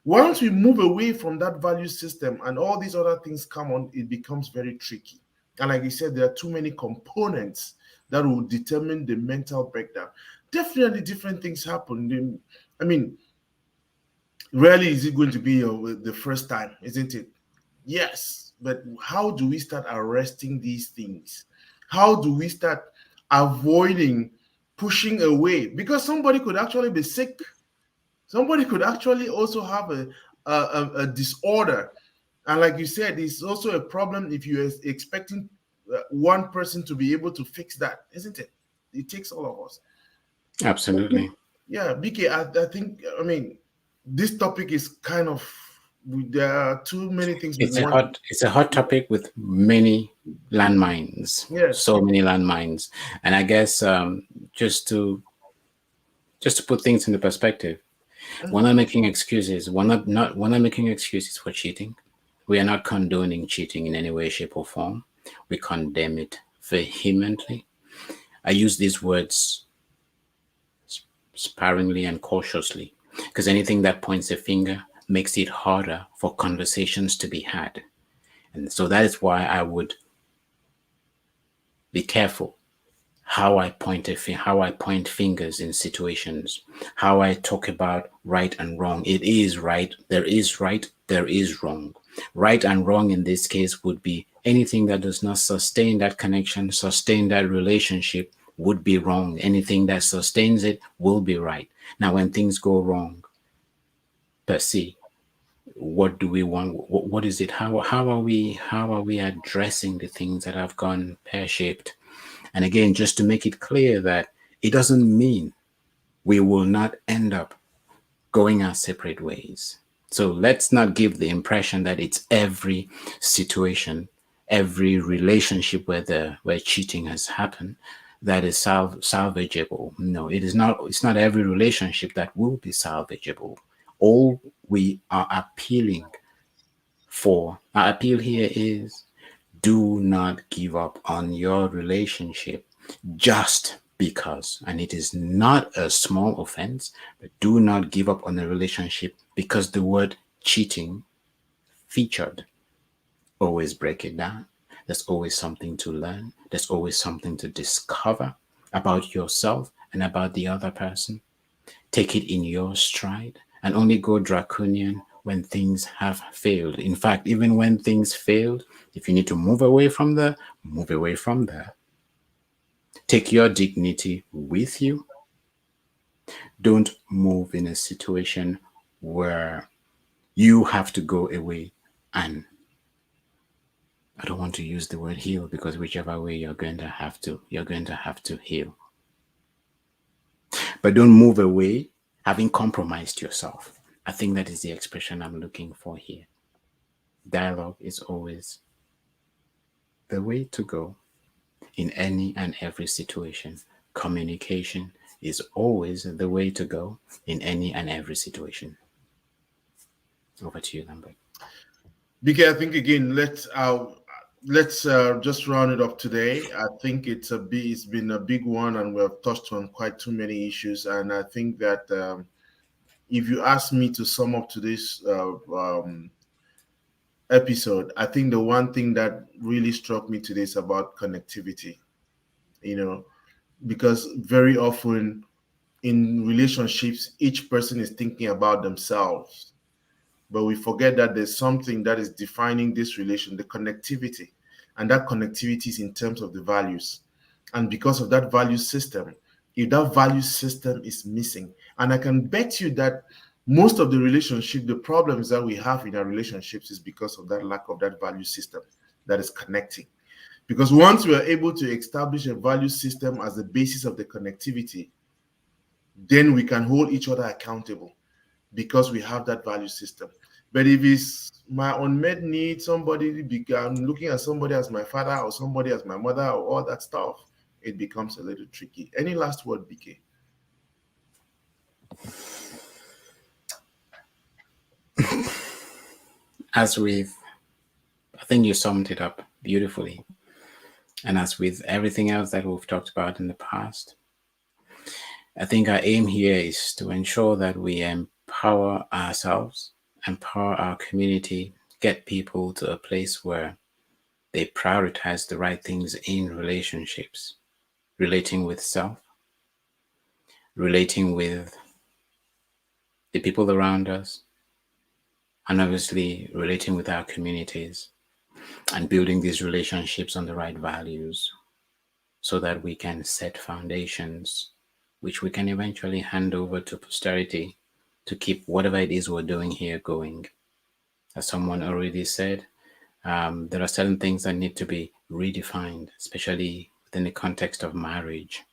Once we move away from that value system and all these other things come on, it becomes very tricky. And like you said, there are too many components that will determine the mental breakdown. Definitely different things happen. I mean, rarely is it going to be the first time, isn't it? Yes, but how do we start arresting these things? How do we start avoiding pushing away? Because somebody could actually be sick. Somebody could actually also have a disorder. And like you said, it's also a problem if you're expecting one person to be able to fix that, isn't it? It takes all of us. Absolutely. Yeah, BK, I think, this topic is kind of, there are too many things we want. It's a hot topic with many landmines. Yes. So many landmines. And I guess just to put things into perspective, we're not making excuses. We're not making excuses for cheating. We are not condoning cheating in any way, shape, or form. We condemn it vehemently. I use these words sparingly and cautiously, because anything that points a finger makes it harder for conversations to be had. And so that is why I would be careful how I point fingers in situations, how I talk about right and wrong. It is right, there is wrong. Right and wrong in this case would be anything that does not sustain that connection, sustain that relationship, would be wrong. Anything that sustains it will be right. Now, when things go wrong, per se, what do we want? What is it? How are we addressing the things that have gone pear-shaped? And again, just to make it clear that it doesn't mean we will not end up going our separate ways. So let's not give the impression that it's every situation, every relationship where cheating has happened that is salvageable. No, it is not. It's not every relationship that will be salvageable. All we are appealing 4. Our appeal here is do not give up on your relationship just because, and it is not a small offense, but do not give up on a relationship because the word cheating featured. Always break it down. There's always something to learn, there's always something to discover about yourself and about the other person. Take it in your stride and only go draconian when things have failed. In fact, even when things failed, if you need to move away from there, move away from there. Take your dignity with you. Don't move in a situation where you have to go away and I don't want to use the word heal because whichever way you're going to have to heal. But don't move away having compromised yourself. I think that is the expression I'm looking for here. Dialogue is always the way to go in any and every situation. Communication is always the way to go in any and every situation. Over to you, Lambert. BK, I think again, let's just round it up today. I think it's been a big one, and we have touched on quite too many issues. And I think that if you ask me to sum up today's episode, I think the one thing that really struck me today is about connectivity. You know, because very often in relationships, each person is thinking about themselves, but we forget that there's something that is defining this relation, the connectivity, and that connectivity is in terms of the values. And because of that value system, if that value system is missing, and I can bet you that most of the relationship, the problems that we have in our relationships is because of that lack of that value system that is connecting. Because once we are able to establish a value system as the basis of the connectivity, then we can hold each other accountable because we have that value system. But if it's my unmet need, somebody began looking at somebody as my father or somebody as my mother or all that stuff, it becomes a little tricky. Any last word, BK? I think you summed it up beautifully. And as with everything else that we've talked about in the past, I think our aim here is to ensure that we empower ourselves, empower our community, get people to a place where they prioritize the right things in relationships, relating with self, relating with the people around us, and obviously relating with our communities and building these relationships on the right values so that we can set foundations which we can eventually hand over to posterity to keep whatever it is we're doing here going. As someone already said, there are certain things that need to be redefined, especially within the context of marriage.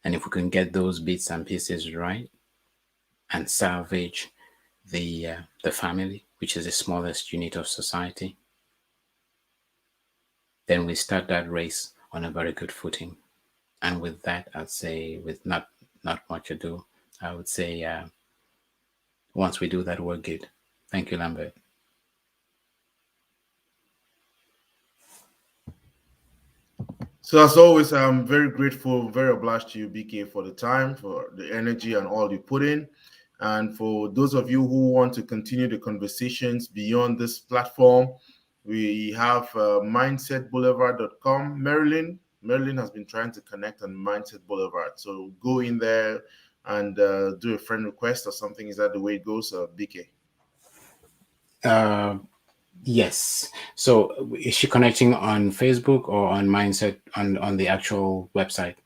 And if we can get those bits and pieces right and salvage the family, which is the smallest unit of society, then we start that race on a very good footing. And with that, I'd say, with not much ado, I would say once we do that, we're good. Thank you, Lambert. So as always, I'm very grateful, very obliged to you, BK, for the time, for the energy and all you put in. And for those of you who want to continue the conversations beyond this platform, we have mindsetboulevard.com. Marilyn has been trying to connect on Mindset Boulevard. So go in there and do a friend request or something. Is that the way it goes, BK? Yes. So is she connecting on Facebook or on Mindset on the actual website?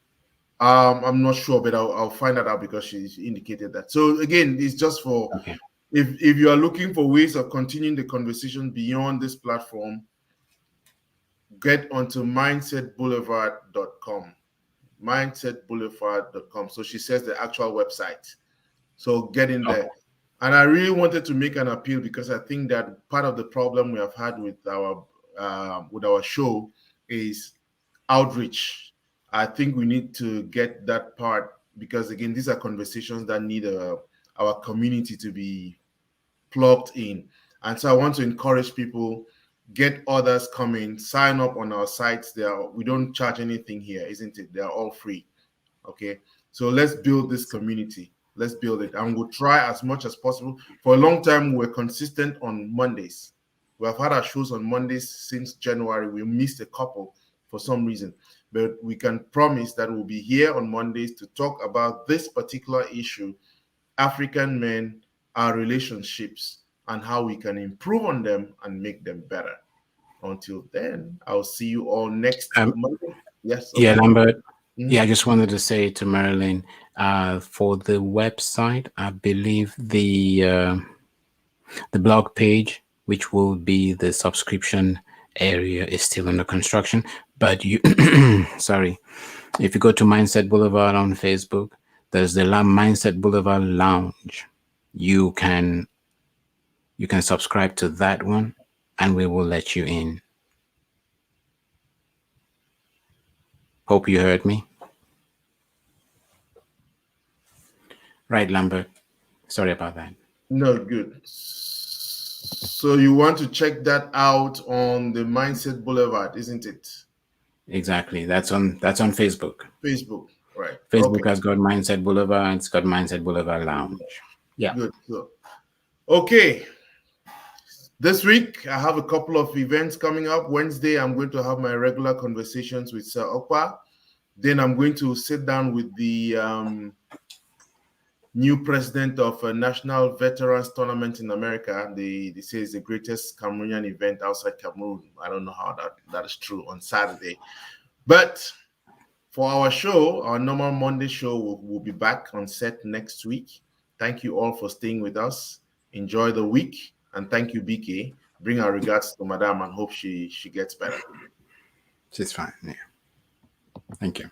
I'm not sure, but I'll find that out because she's indicated that. So again, it's just for Okay. if you are looking for ways of continuing the conversation beyond this platform, get onto mindsetboulevard.com. Mindsetboulevard.com. So she says the actual website. So get in Okay. there. And I really wanted to make an appeal because I think that part of the problem we have had with our show is outreach. I think we need to get that part because again, these are conversations that need our community to be plugged in. And so I want to encourage people, get others coming, sign up on our sites. We don't charge anything here, isn't it? They're all free. Okay. So let's build this community. Let's build it. And we'll try as much as possible. For a long time, we're consistent on Mondays. We have had our shows on Mondays since January. We missed a couple for some reason. But we can promise that we'll be here on Mondays to talk about this particular issue, African men, our relationships, and how we can improve on them and make them better. Until then, I'll see you all next Monday. Yes. Okay. Yeah, Lambert. Mm-hmm. Yeah, I just wanted to say to Marilyn, for the website, I believe the blog page, which will be the subscription area, is still under construction. But you, sorry, if you go to Mindset Boulevard on Facebook, there's the Mindset Boulevard Lounge. You can subscribe to that one, and we will let you in. Hope you heard me. Right, Lambert. Sorry about that. No, good. So you want to check that out on the Mindset Boulevard, isn't it? Exactly. That's on Facebook. Facebook, right? Facebook has got Mindset Boulevard. It's got Mindset Boulevard Lounge. Yeah. Good. So, okay. This week I have a couple of events coming up. Wednesday I'm going to have my regular conversations with Sir Okpa. Then I'm going to sit down with the new president of a National Veterans Tournament in America. They say it's the greatest Cameroonian event outside Cameroon. I don't know how that is true, on Saturday. But for our show, our normal Monday show, will be back on set next week. Thank you all for staying with us. Enjoy the week. And thank you, BK. Bring our regards to Madame and hope she gets better. She's fine. Yeah. Thank you.